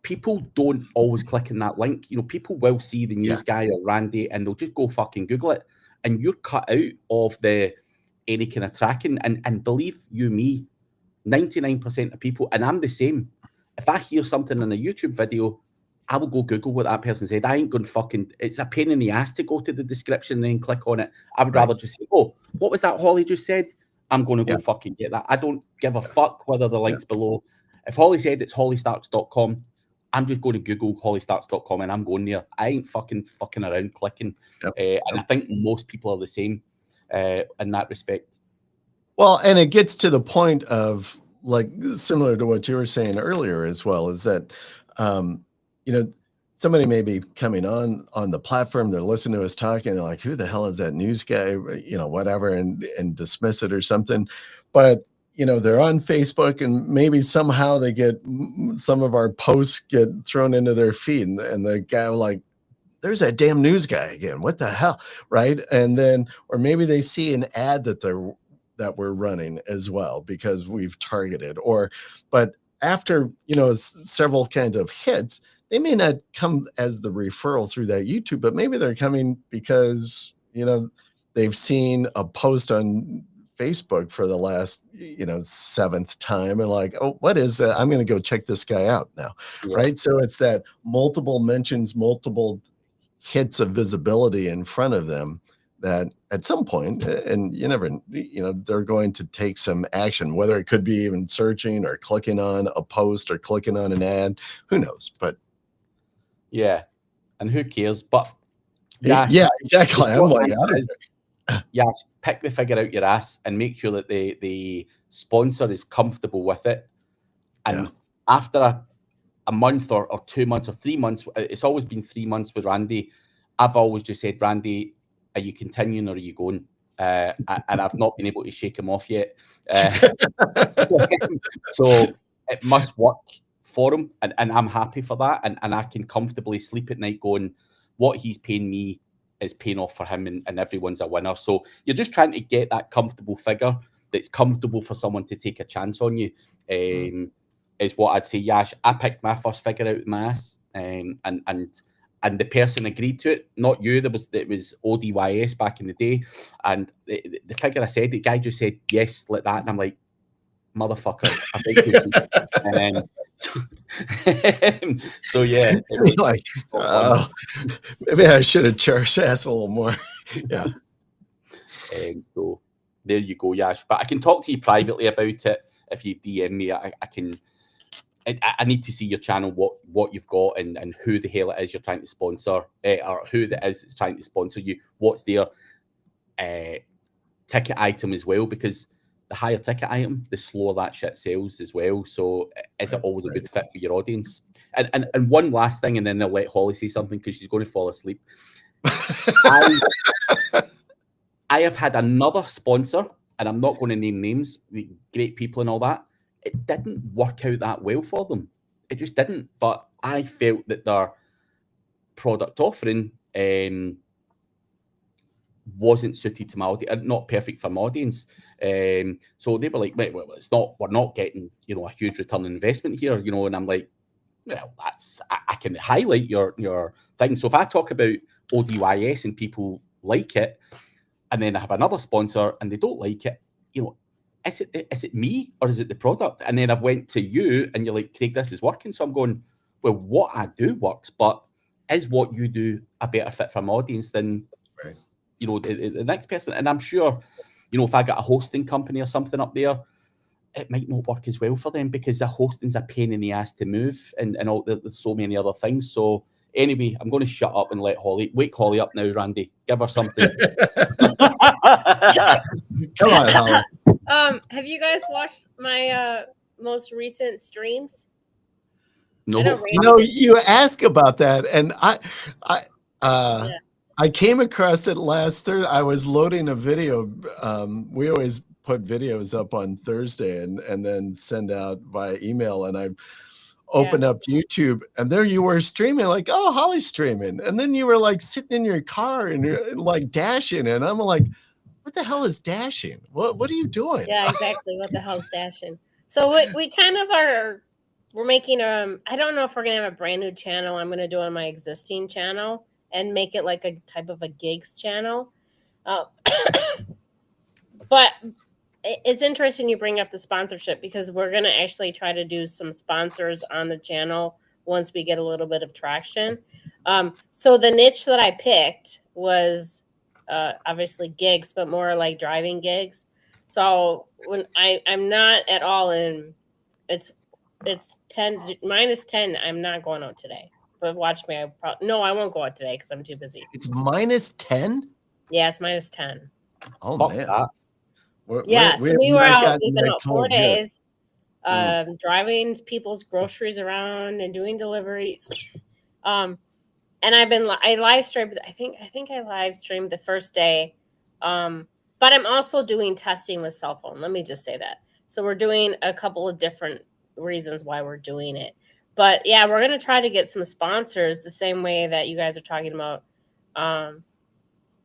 people don't always click on that link. People will see the news guy or Randy and they'll just go fucking Google it. And you're cut out of any kind of tracking. And believe you me, 99% of people, and I'm the same, if I hear something in a YouTube video, I will go Google what that person said. I ain't going it's a pain in the ass to go to the description and then click on it. I would rather just say, oh, what was that Holly just said? I'm going to go fucking get that. I don't give a fuck whether the link's below. If Holly said it's hollystarks.com, I'm just going to Google hollystarks.com and I'm going there. I ain't fucking around clicking. And I think most people are the same in that respect. Well, and it gets to the point of, like, similar to what you were saying earlier as well, is that, so somebody may be coming on the platform, they're listening to us talking, they're like, who the hell is that news guy, you know, whatever, and dismiss it or something. But you know, they're on Facebook, and maybe somehow they get some of our posts get thrown into their feed, and the guy like, there's that damn news guy again. What the hell, right? And then, or maybe they see an ad that we're running as well because we've targeted. But after, you know, several kinds of hits, they may not come as the referral through that YouTube, but maybe they're coming because, you know, they've seen a post on Facebook for the last, you know, 7th time, and like, oh, what is that? I'm going to go check this guy out now. Yeah. Right. So it's that multiple mentions, multiple hits of visibility in front of them that at some point, and you never, you know, they're going to take some action, whether it could be even searching or clicking on a post or clicking on an ad, who knows? But yeah, and who cares? But yeah, exactly. I'm like, Yash, pick the figure out your ass and make sure that the sponsor is comfortable with it. And after a month or 2 months or 3 months, it's always been 3 months with Randy. I've always just said, Randy, are you continuing or are you going? And I've not been able to shake him off yet. So it must work for him, and I'm happy for that. And I can comfortably sleep at night going, what he's paying me is paying off for him, and everyone's a winner. So you're just trying to get that comfortable figure that's comfortable for someone to take a chance on you. Is what I'd say. Yash, I picked my first figure out of my ass, and the person agreed to it, not you. It was ODYS back in the day, and the figure I said, the guy just said yes, like that, and I'm like, motherfucker, I think you. So yeah, like, maybe I should have charged ass a little more. Yeah. So there you go, Yash. But I can talk to you privately about it if you DM me. I can. I need to see your channel, what you've got, and who the hell it is you're trying to sponsor, or who that is that's trying to sponsor you. What's their ticket item as well? Because the higher ticket item, the slower that shit sells as well. So is it always a good fit for your audience? And one last thing, and then I'll let Holly say something because she's going to fall asleep. I have had another sponsor, and I'm not going to name names, great people and all that. It didn't work out that well for them. It just didn't. But I felt that their product offering wasn't suited to my audience, not perfect for my audience. So they were like, "Wait, well, it's not. We're not getting, you know, a huge return on investment here, you know." And I'm like, "Well, I can highlight your thing." So if I talk about ODYS and people like it, and then I have another sponsor and they don't like it, you know, is it me or is it the product? And then I've went to you and you're like, Craig, this is working. So I'm going, well, what I do works, but is what you do a better fit for my audience than, you know, the next person? And I'm sure, you know, if I got a hosting company or something up there, it might not work as well for them because the hosting's a pain in the ass to move and all, there's so many other things. So anyway, I'm going to shut up and let wake Holly up now, Randy. Give her something. Come on, Holly. Have you guys watched my most recent streams? No. You know, you ask about that, and I came across it last Thursday. I was loading a video. We always put videos up on Thursday and then send out via email. And I opened up YouTube, and there you were streaming, like, oh, Holly's streaming. And then you were like sitting in your car and you're like dashing. And I'm like, what the hell is dashing? What are you doing? Yeah, exactly. What the hell's dashing? So we kind of we're making I don't know if we're gonna have a brand new channel. I'm gonna do it on my existing channel and make it like a type of a gigs channel. But it's interesting you bring up the sponsorship because we're gonna actually try to do some sponsors on the channel once we get a little bit of traction. So the niche that I picked was obviously gigs, but more like driving gigs. So when I'm not at all in, it's 10 minus 10. I'm not going out today, but watch me. No, I won't go out today because I'm too busy. It's minus 10. Yeah, it's minus 10. Oh Fuck man. That. So we were out. We've been out 4 days, driving people's groceries around and doing deliveries. And I live streamed, I think I live streamed the first day. But I'm also doing testing with cell phone. Let me just say that. So we're doing a couple of different reasons why we're doing it. But yeah, we're going to try to get some sponsors the same way that you guys are talking about. I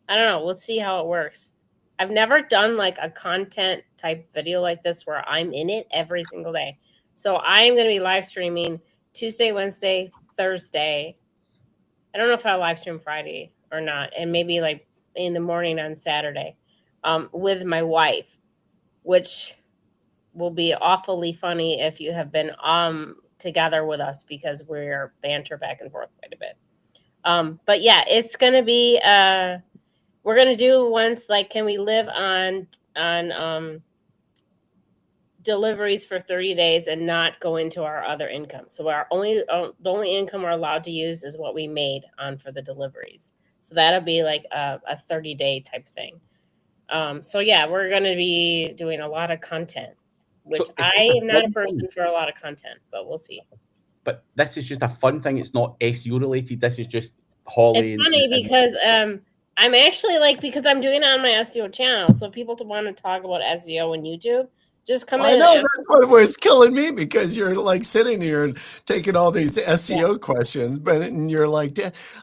don't know. We'll see how it works. I've never done like a content type video like this where I'm in it every single day. So I'm going to be live streaming Tuesday, Wednesday, Thursday. I don't know if I'll live stream Friday or not. And maybe like in the morning on Saturday with my wife, which will be awfully funny if you have been together with us, because we're banter back and forth quite a bit. But yeah, it's going to be, we're going to do once, like, can we live on deliveries for 30 days and not go into our other income? So the only income we're allowed to use is what we made on for the deliveries. So that'll be like a 30-day type thing. So yeah, we're going to be doing a lot of content, which So I am not a person for a lot of content, but we'll see. But this is just a fun thing. It's not SEO related. This is just Holly. It's funny because I'm actually like, because I'm doing it on my SEO channel. So people want to talk about SEO and YouTube, just come in. I know that's what was killing me, because you're like sitting here and taking all these SEO questions, but and you're like,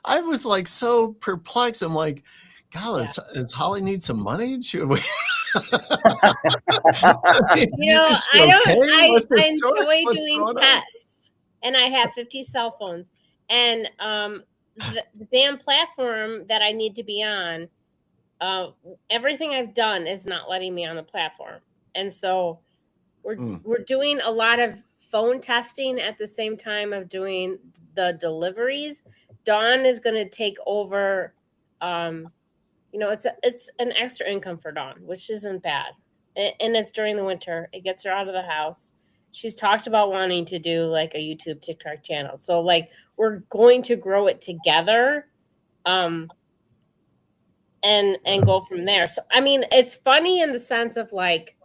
I was like so perplexed. I'm like, God, does Holly need some money? Should we? You know, I enjoy doing tests, and I have 50 cell phones, and the damn platform that I need to be on, everything I've done is not letting me on the platform, and so we're doing a lot of phone testing at the same time of doing the deliveries. Dawn is going to take over. You know, it's an extra income for Dawn, which isn't bad. And it's during the winter. It gets her out of the house. She's talked about wanting to do like a YouTube, TikTok channel. So like we're going to grow it together, and go from there. So I mean, it's funny in the sense of like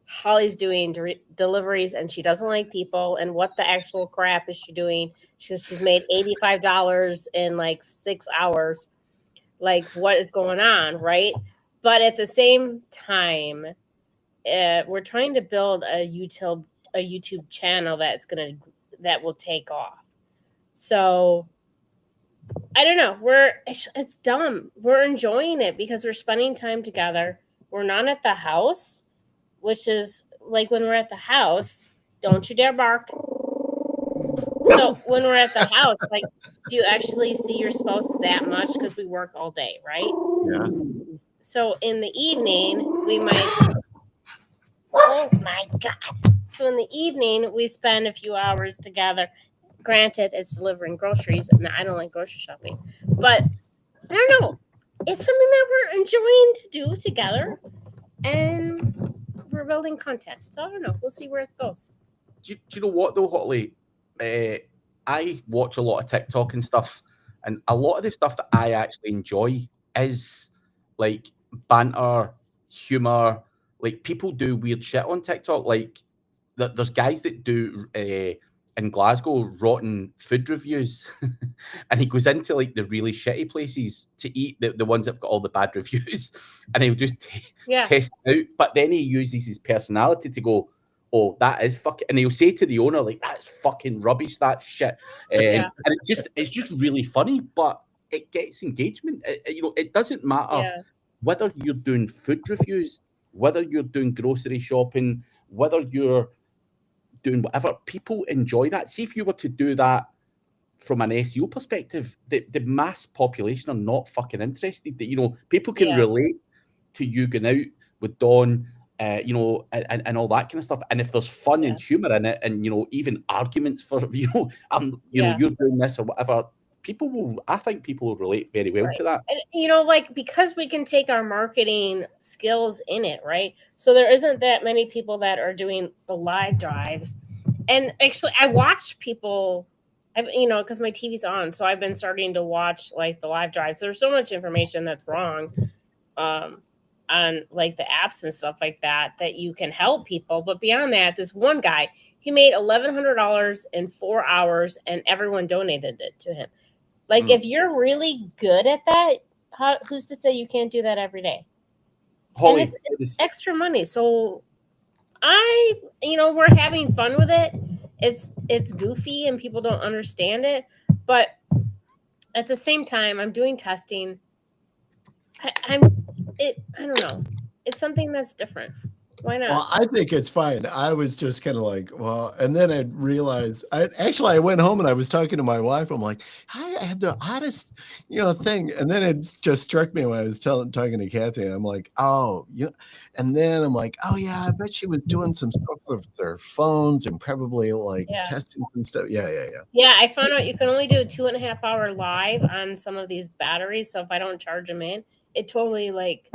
Holly's doing deliveries and she doesn't like people, and what the actual crap is she doing? She's made $85 in like 6 hours. Like, what is going on, right? But at the same time, we're trying to build a YouTube channel that will take off. So I don't know. It's dumb. We're enjoying it because we're spending time together. We're not at the house, which is like when we're at the house. Don't you dare bark. So when we're at the house, like, do you actually see your spouse that much? Because we work all day, right? Yeah. So in the evening, we might. Oh my God. So in the evening, we spend a few hours together. Granted, it's delivering groceries, and I don't like grocery shopping. But I don't know. It's something that we're enjoying to do together. And we're building content. So I don't know. We'll see where it goes. Do you know what though, Holly? I watch a lot of TikTok and stuff, and a lot of the stuff that I actually enjoy is like banter, humor. Like people do weird shit on TikTok. Like there's guys that do in Glasgow rotten food reviews, and he goes into like the really shitty places to eat, the ones that've got all the bad reviews, and he'll just test it out. But then he uses his personality to go, oh, that is fucking, and he'll say to the owner, like, that's fucking rubbish, that shit. And it's just really funny, but it gets engagement. You know, it doesn't matter whether you're doing food reviews, whether you're doing grocery shopping, whether you're doing whatever, people enjoy that. See, if you were to do that from an SEO perspective, the mass population are not fucking interested. That, you know, people can relate to you going out with Dawn, you know, and all that kind of stuff. And if there's fun and humor in it, and you know, even arguments for you know, you're doing this or whatever, I think people will relate very well to that. And, you know, like, because we can take our marketing skills in it, right? So there isn't that many people that are doing the live drives. And actually, I watch people, you know, because my TV's on, so I've been starting to watch like the live drives. There's so much information that's wrong on like the apps and stuff like that you can help people. But beyond that, this one guy, he made $1,100 in 4 hours, and everyone donated it to him. Like, if you're really good at that, who's to say you can't do that every day? Holly, and it's extra money. So we're having fun with it. It's goofy and people don't understand it, but at the same time, I'm doing testing. I don't know. It's something that's different. Why not? Well, I think it's fine. I was just kind of like, well, and then I realized I went home and I was talking to my wife. I'm like, I had the oddest, thing. And then it just struck me when I was talking to Kathy. I'm like, oh, and then I'm like, oh yeah, I bet she was doing some stuff with their phones and probably like testing some stuff. Yeah. Yeah, I found out you can only do a 2.5-hour live on some of these batteries. So if I don't charge them in, it totally like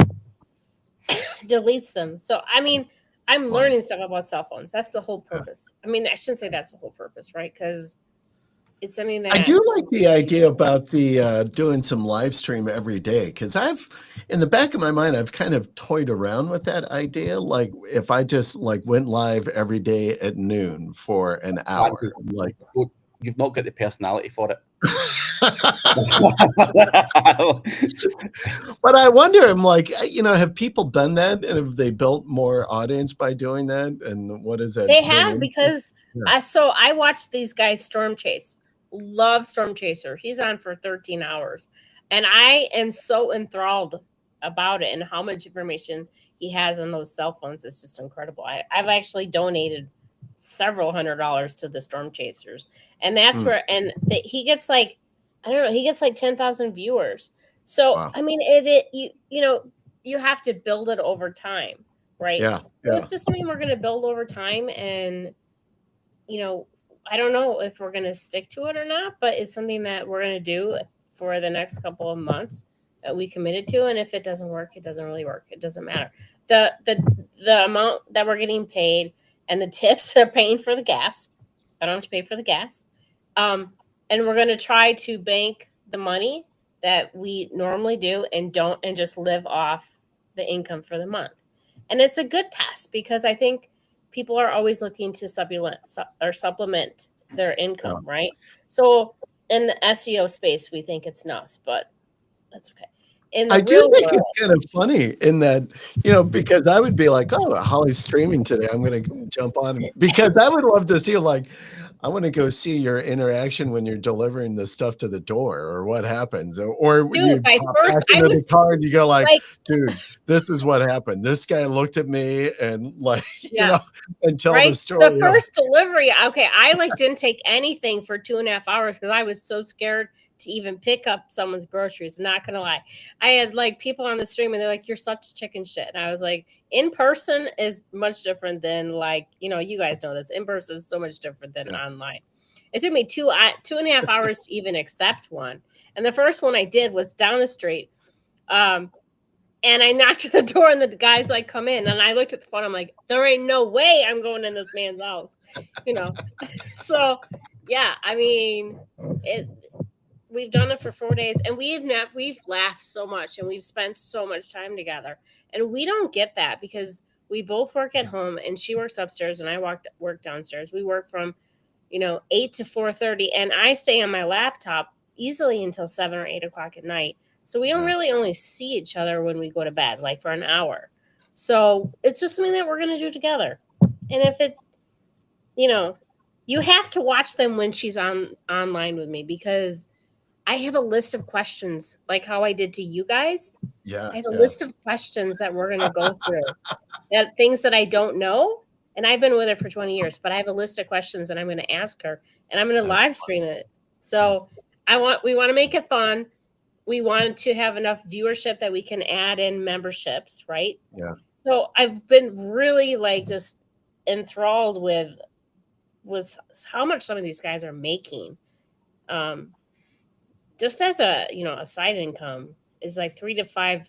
deletes them. So I mean, I'm learning stuff about cell phones. That's the whole purpose. I mean, I shouldn't say that's the whole purpose, right? Because it's something that I do like the idea about the doing some live stream every day, because in the back of my mind, I've kind of toyed around with that idea. Like if I just like went live every day at noon for an hour, like you've not got the personality for it. But I wonder, I'm like, have people done that, and have they built more audience by doing that? And what is that? They have, because I watched these guys storm chase. Love Storm Chaser. He's on for 13 hours, and I am so enthralled about it and how much information he has on those cell phones. It's just incredible. I've actually donated several $100s to the Storm Chasers, and that's where he gets like, I don't know, he gets like 10,000 viewers. So I mean, you have to build it over time, right? Yeah. So it's just something we're going to build over time, and I don't know if we're going to stick to it or not, but it's something that we're going to do for the next couple of months that we committed to. And if it doesn't work, it doesn't really work. It doesn't matter. The amount that we're getting paid and the tips are paying for the gas. I don't have to pay for the gas. And we're going to try to bank the money that we normally do and just live off the income for the month. And it's a good test, because I think people are always looking to supplement their income, right? So in the SEO space, we think it's nuts, but that's okay. I do think it's kind of funny in that, because I would be like, oh, Holly's streaming today, I'm going to jump on, because I would love to see, like, I want to go see your interaction when you're delivering the stuff to the door, or what happens, or dude, you pop back into the car and you go like, dude, this is what happened. This guy looked at me and and tell the story. The first delivery, I didn't take anything for 2.5 hours because I was so scared to even pick up someone's groceries. Not gonna lie, I had people on the stream and they're like, "You're such a chicken shit," and I was like, in person is much different than you guys know this. In person is so much different than online. It took me 2.5 hours to even accept one, and the first one I did was down the street. And I knocked at the door and the guy's like, "Come in." And I looked at the phone. I'm like, there ain't no way I'm going in this man's house, So yeah, I mean, we've done it for 4 days, and we've laughed so much and we've spent so much time together, and we don't get that because we both work at home, and she works upstairs and I work downstairs. We work from 8 to 4:30, and I stay on my laptop easily until 7 or 8 o'clock at night. So we don't really only see each other when we go to bed, like for an hour. So it's just something that we're going to do together. And if it, you have to watch them when she's online with me, because I have a list of questions, like how I did to you guys. Yeah. I have a list of questions that we're going to go through, things that I don't know. And I've been with her for 20 years, but I have a list of questions that I'm going to ask her, and I'm going to live stream it. So we want to make it fun. We want to have enough viewership that we can add in memberships, right? Yeah. So I've been really just enthralled with how much some of these guys are making. Just as a side income is like 3,000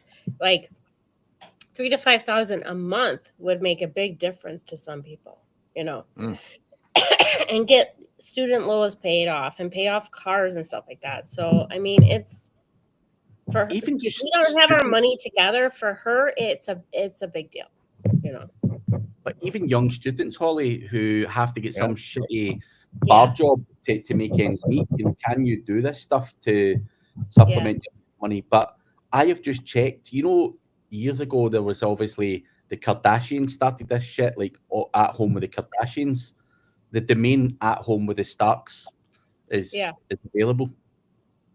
to 5,000 a month would make a big difference to some people, and get student loans paid off and pay off cars and stuff like that. So I mean, it's for even just we don't have our money together. For her, it's a big deal, But even young students, Holly, who have to get some shitty bar job to make ends meet. You know, can you do this stuff to supplement your money? But I have just checked. You know, years ago there was obviously the Kardashians started this shit, like At Home with the Kardashians. The domain At Home with the Starks is available.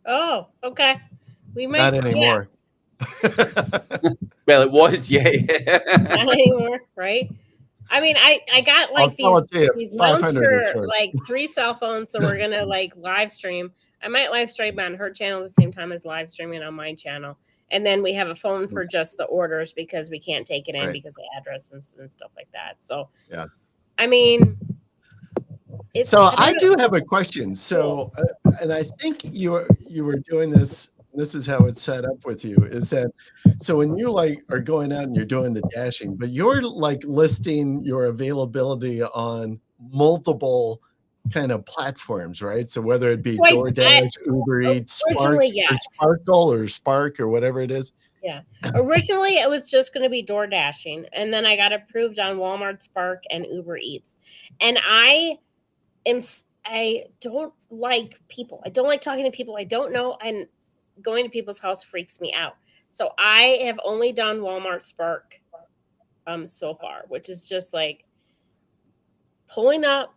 Oh, okay. We might Not anymore. Well, it was, yeah. Not anymore, right? I mean, I got like these mounts for like 3 cell phones, so we're gonna like live stream. I might live stream on her channel at the same time as live streaming on my channel, and then we have a phone for just the orders because we can't take it in because of address and stuff like that. So yeah, I mean, so I do have a question. So, and I think you were doing this. This is how it's set up with you. Is that so when you like are going out and you're doing the dashing, but you're like listing your availability on multiple kind of platforms, right? So whether it be DoorDash, Uber Eats, Sparkle or Spark or whatever it is. Yeah. Originally, it was just going to be door dashing, and then I got approved on Walmart, Spark, and Uber Eats. And I don't like people. I don't like talking to people I don't know, and going to people's house freaks me out. So I have only done Walmart, Spark, so far, which is just like pulling up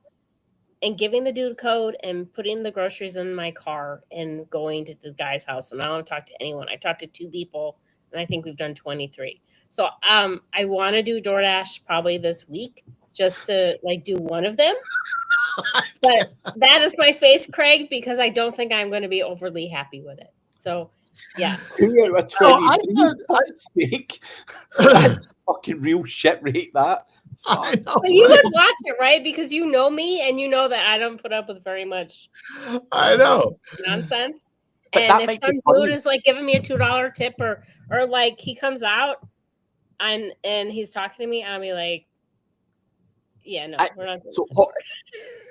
and giving the dude code and putting the groceries in my car and going to the guy's house. And I don't talk to anyone. I talked to 2 people, and I think we've done 23. So I want to do DoorDash probably this week just to like do one of them. But that is my face, Craig, because I don't think I'm going to be overly happy with it. So, yeah. That's fucking real shit rate, that. I know, but you would watch it, right? Because you know me and you know that I don't put up with very much nonsense. But and if some dude is like giving me a $2 tip or like he comes out and he's talking to me, I'll be like, yeah, no, we're not doing this.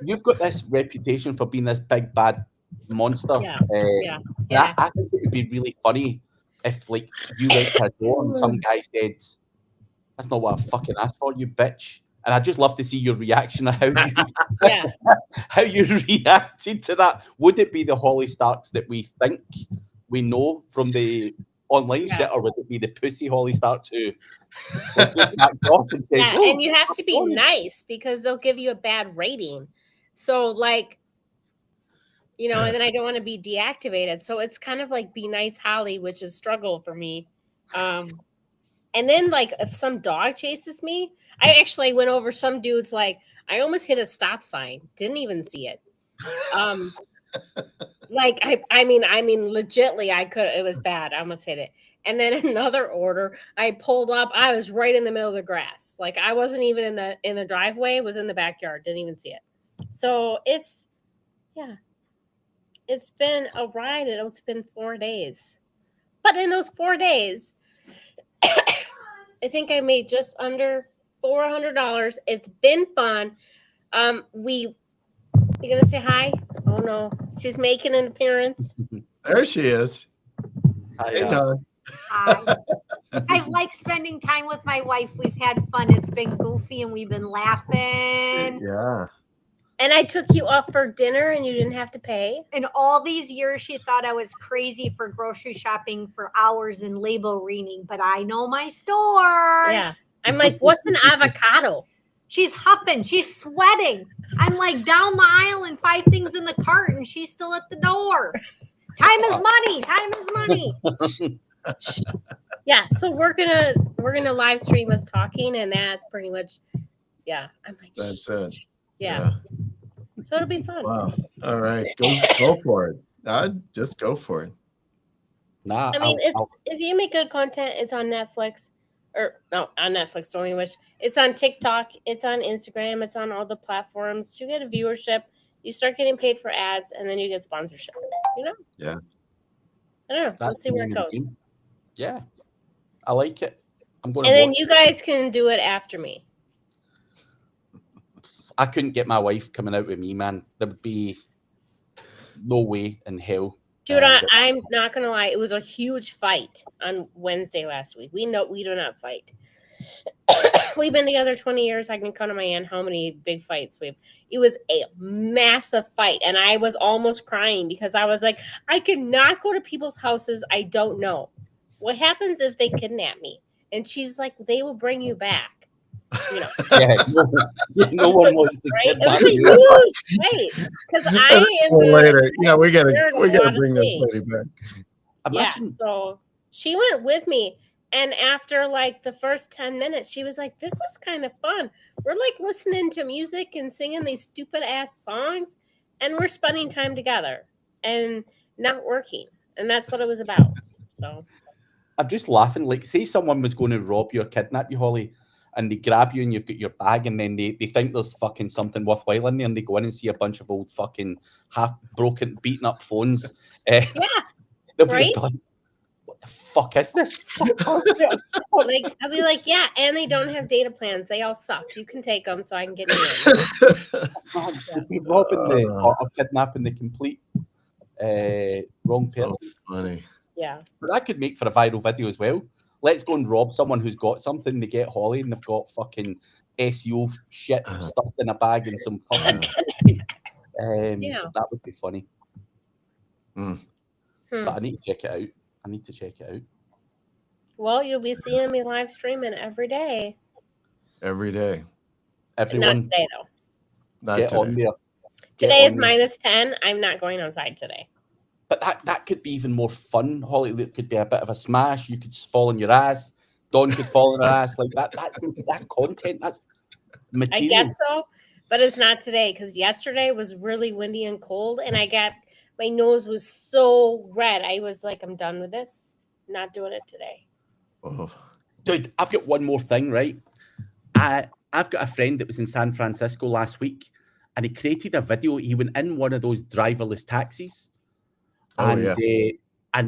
You've got this reputation for being this big bad monster. Yeah. I think it would be really funny if like you went to a door and some guy said, "That's not what I fucking asked for, you bitch." And I'd just love to see your reaction of how you reacted to that. Would it be the Holly Starks that we think we know from the online shit, or would it be the pussy Holly Starks who backs off and says, and you have to be nice because they'll give you a bad rating. So like, you know, and then I don't want to be deactivated. So it's kind of like be nice Holly, which is struggle for me. And then like if some dog chases me, I actually went over some dude's like I almost hit a stop sign, didn't even see it. Like I mean legitly it was bad. I almost hit it. And then another order, I pulled up, I was right in the middle of the grass. Like I wasn't even in the driveway, was in the backyard, didn't even see it. So it's been a ride. It's been 4 days. But in those 4 days, I think I made just under $400. It's been fun. You gonna say hi? Oh no, she's making an appearance. There she is. Hi, Hi. I like spending time with my wife. We've had fun. It's been goofy and we've been laughing. Yeah. And I took you off for dinner and you didn't have to pay. In all these years, she thought I was crazy for grocery shopping for hours and label reading, but I know my stores. Yeah. I'm like, what's an avocado? She's huffing. She's sweating. I'm like down the aisle and 5 things in the cart and she's still at the door. Time is money. Time is money. Yeah. So we're gonna live stream us talking, and that's pretty much I'm like, that's it. Yeah. So it'll be fun. Wow. All right. Go for it. Just go for it. Nah. I mean, if you make good content, it's on Netflix. Or no, on Netflix, don't you wish? It's on TikTok, it's on Instagram, it's on all the platforms. You get a viewership, you start getting paid for ads, and then you get sponsorship. You know? Yeah. I don't know. Let's see where it goes. Yeah. I like it. I'm going and then you guys can do it after me. I couldn't get my wife coming out with me, man. There would be no way in hell. Dude, I'm not gonna lie. It was a huge fight on Wednesday last week. We do not fight. We've been together 20 years. I can count on my hand how many big fights we've. It was a massive fight, and I was almost crying because I was like, I cannot go to people's houses I don't know. What happens if they kidnap me? And she's like, they will bring you back. You know, no one wants to right? It kidnap was a you. huge fight because I am later. Yeah, we gotta bring this things. lady back. Imagine. Yeah, so she went with me, and after like the first 10 minutes, she was like, "This is kind of fun. We're like listening to music and singing these stupid ass songs, and we're spending time together and not working." And that's what it was about. So I'm just laughing. Like, say someone was going to rob you or kidnap you, Holly, and they grab you and you've got your bag, and then they think there's fucking something worthwhile in there, and they go in and see a bunch of old fucking half broken, beaten up phones. yeah, they'll be right? like, what the fuck is this? Like I'll be like, yeah, and they don't have data plans. They all suck. You can take them so I can get you in. Man, they'll be robbing or kidnapping the complete wrong person. So funny. Yeah. But that could make for a viral video as well. Let's go and rob someone who's got something. They get Holly and they've got fucking SEO shit stuffed in a bag and some fucking. That would be funny. But I need to check it out. Well, you'll be seeing me live streaming every day. Every day. Everyone, not today though. Not get today. on there. Today is -10. I'm not going outside today. But that could be even more fun, Holly. It could be a bit of a smash. You could fall on your ass. Dawn could fall on her ass. Like that's content. That's material. I guess so, but it's not today because yesterday was really windy and cold, and my nose was so red. I was like, I'm done with this. Not doing it today. Oh. Dude, I've got one more thing, right? I've got a friend that was in San Francisco last week, and he created a video. He went in one of those driverless taxis. And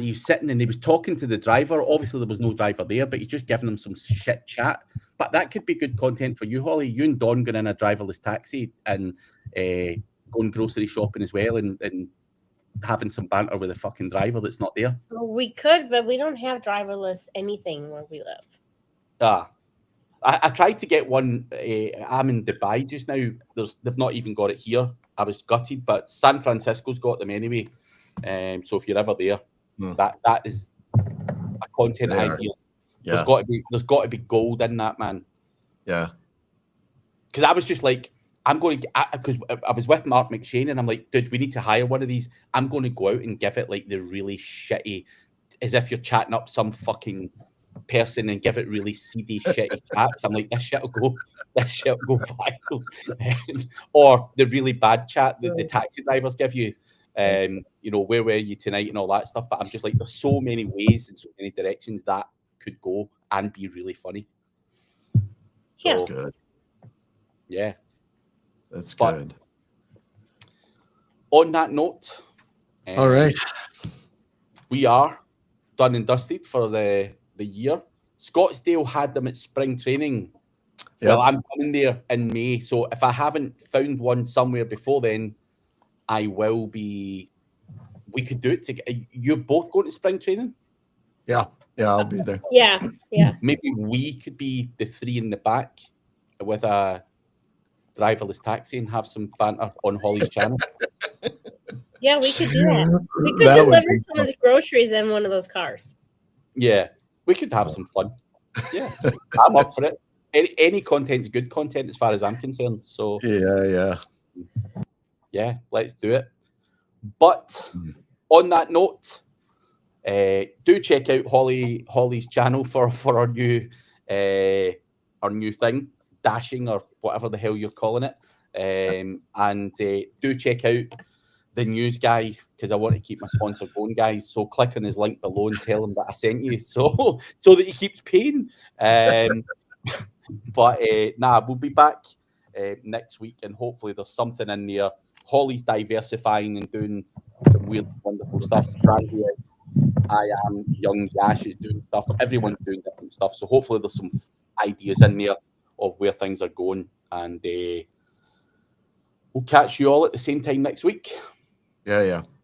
he was sitting and he was talking to the driver. Obviously, there was no driver there, but he's just giving him some shit chat. But that could be good content for you, Holly. You and Dawn going in a driverless taxi and going grocery shopping as well and having some banter with the fucking driver that's not there. Well, we could, but we don't have driverless anything where we live. I tried to get one. I'm in Dubai just now. They've not even got it here. I was gutted, but San Francisco's got them anyway. So if you're ever there, that is a content idea. Yeah. There's got to be gold in that, man. Yeah. Because I was just like, I'm going to, because I was with Mark McShane and I'm like, dude, we need to hire one of these. I'm going to go out and give it like the really shitty, as if you're chatting up some fucking person and give it really seedy, shitty chats. I'm like, this shit will go viral. Or the really bad chat that the taxi drivers give you. Where were you tonight and all that stuff. But I'm just like, there's so many ways and so many directions that could go and be really funny. That's good. Yeah. That's good. On that note, all right. We are done and dusted for the year. Scottsdale had them at spring training. Yep. Well, I'm coming there in May. So if I haven't found one somewhere before then, I will be. We could do it together. You're both going to spring training? Yeah, I'll be there. Yeah. Maybe we could be the three in the back with a driverless taxi and have some banter on Holly's channel. Yeah, we could do that. We could deliver someone's groceries in one of those cars. Yeah, we could have some fun. Yeah, I'm up for it. Any content's good content as far as I'm concerned. So yeah, let's do it. But on that note, do check out Holly's channel for our new thing, dashing or whatever the hell you're calling it. And do check out the news guy because I want to keep my sponsor going, guys. So click on his link below and tell him that I sent you, so that he keeps paying. But we'll be back next week, and hopefully there's something in there. Holly's diversifying and doing some weird, wonderful stuff. Brandy is, I am young. Yash is doing stuff. Everyone's doing different stuff. So hopefully there's some ideas in there of where things are going. And we'll catch you all at the same time next week. Yeah.